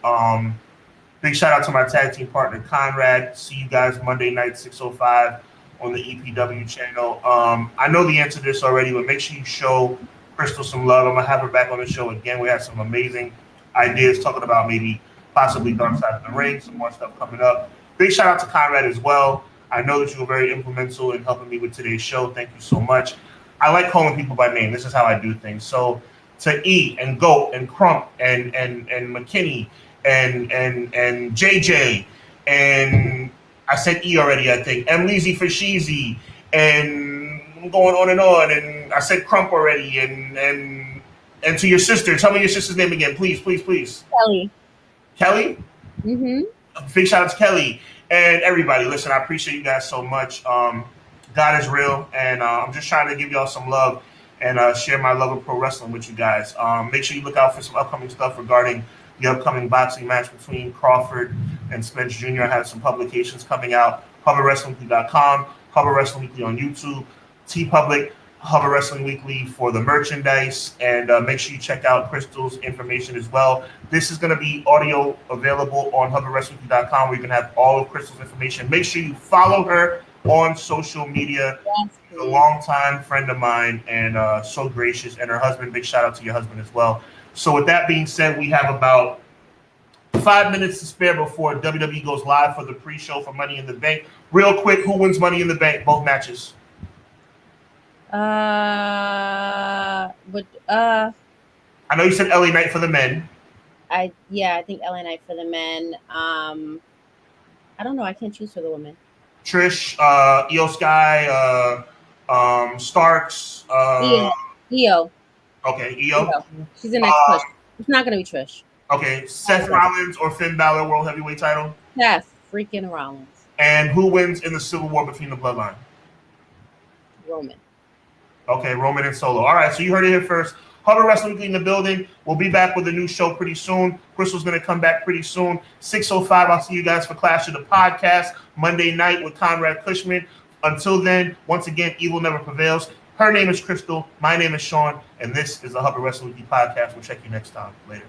B: Big shout out to my tag team partner, Conrad. See you guys Monday night, 6:05 on the EPW channel. I know the answer to this already, but make sure you show Crystal some love. I'm going to have her back on the show again. We had some amazing ideas talking about maybe possibly Dark Side of the Ring, some more stuff coming up. Big shout out to Conrad as well. I know that you were very influential in helping me with today's show. Thank you so much. I like calling people by name. This is how I do things. So to E and Goat and Crump and McKinney and JJ and I said E already, I think. M. Leezy for Sheezy and I'm going on, and I said Crump already and to your sister. Tell me your sister's name again, please.
A: Kelly.
B: Kelly?
A: Mm-hmm.
B: Big shout out to Kelly and everybody. Listen, I appreciate you guys so much. God is real, and I'm just trying to give y'all some love and share my love of pro wrestling with you guys. Make sure you look out for some upcoming stuff regarding the upcoming boxing match between Crawford and Spence Jr. I have some publications coming out. HubbardWrestlingWeekly.com, Hubbard Wrestling Weekly on YouTube, TeePublic, Hubbard Wrestling Weekly for the merchandise, and make sure you check out Crystal's information as well. This is going to be audio available on HubbardWrestlingWeekly.com, where you can have all of Crystal's information. Make sure you follow her on social media. She's a longtime friend of mine and so gracious. And her husband, big shout out to your husband as well. So with that being said, we have about 5 minutes to spare before WWE goes live for the pre-show for Money in the Bank. Real quick, who wins Money in the Bank? Both matches. I know you said LA Knight for the men.
A: I think LA Knight for the men. I don't know. I can't choose for the women.
B: Trish, Io Sky, Starks.
A: Io.
B: Okay, Io.
A: She's the next push. It's not going to be Trish.
B: Okay, Seth Rollins or Finn Balor World Heavyweight title?
A: Seth freaking Rollins.
B: And who wins in the Civil War between the Bloodline?
A: Roman.
B: Okay, Roman and Solo. All right, so you heard it here first. Hubbard Wrestling Weekly in the building. We'll be back with a new show pretty soon. Crystal's going to come back pretty soon. 6:05, I'll see you guys for Clash of the Podcast, Monday night with Conrad Cushman. Until then, once again, evil never prevails. Her name is Crystal. My name is Sean. And this is the Hubbard Wrestling Weekly Podcast. We'll check you next time. Later.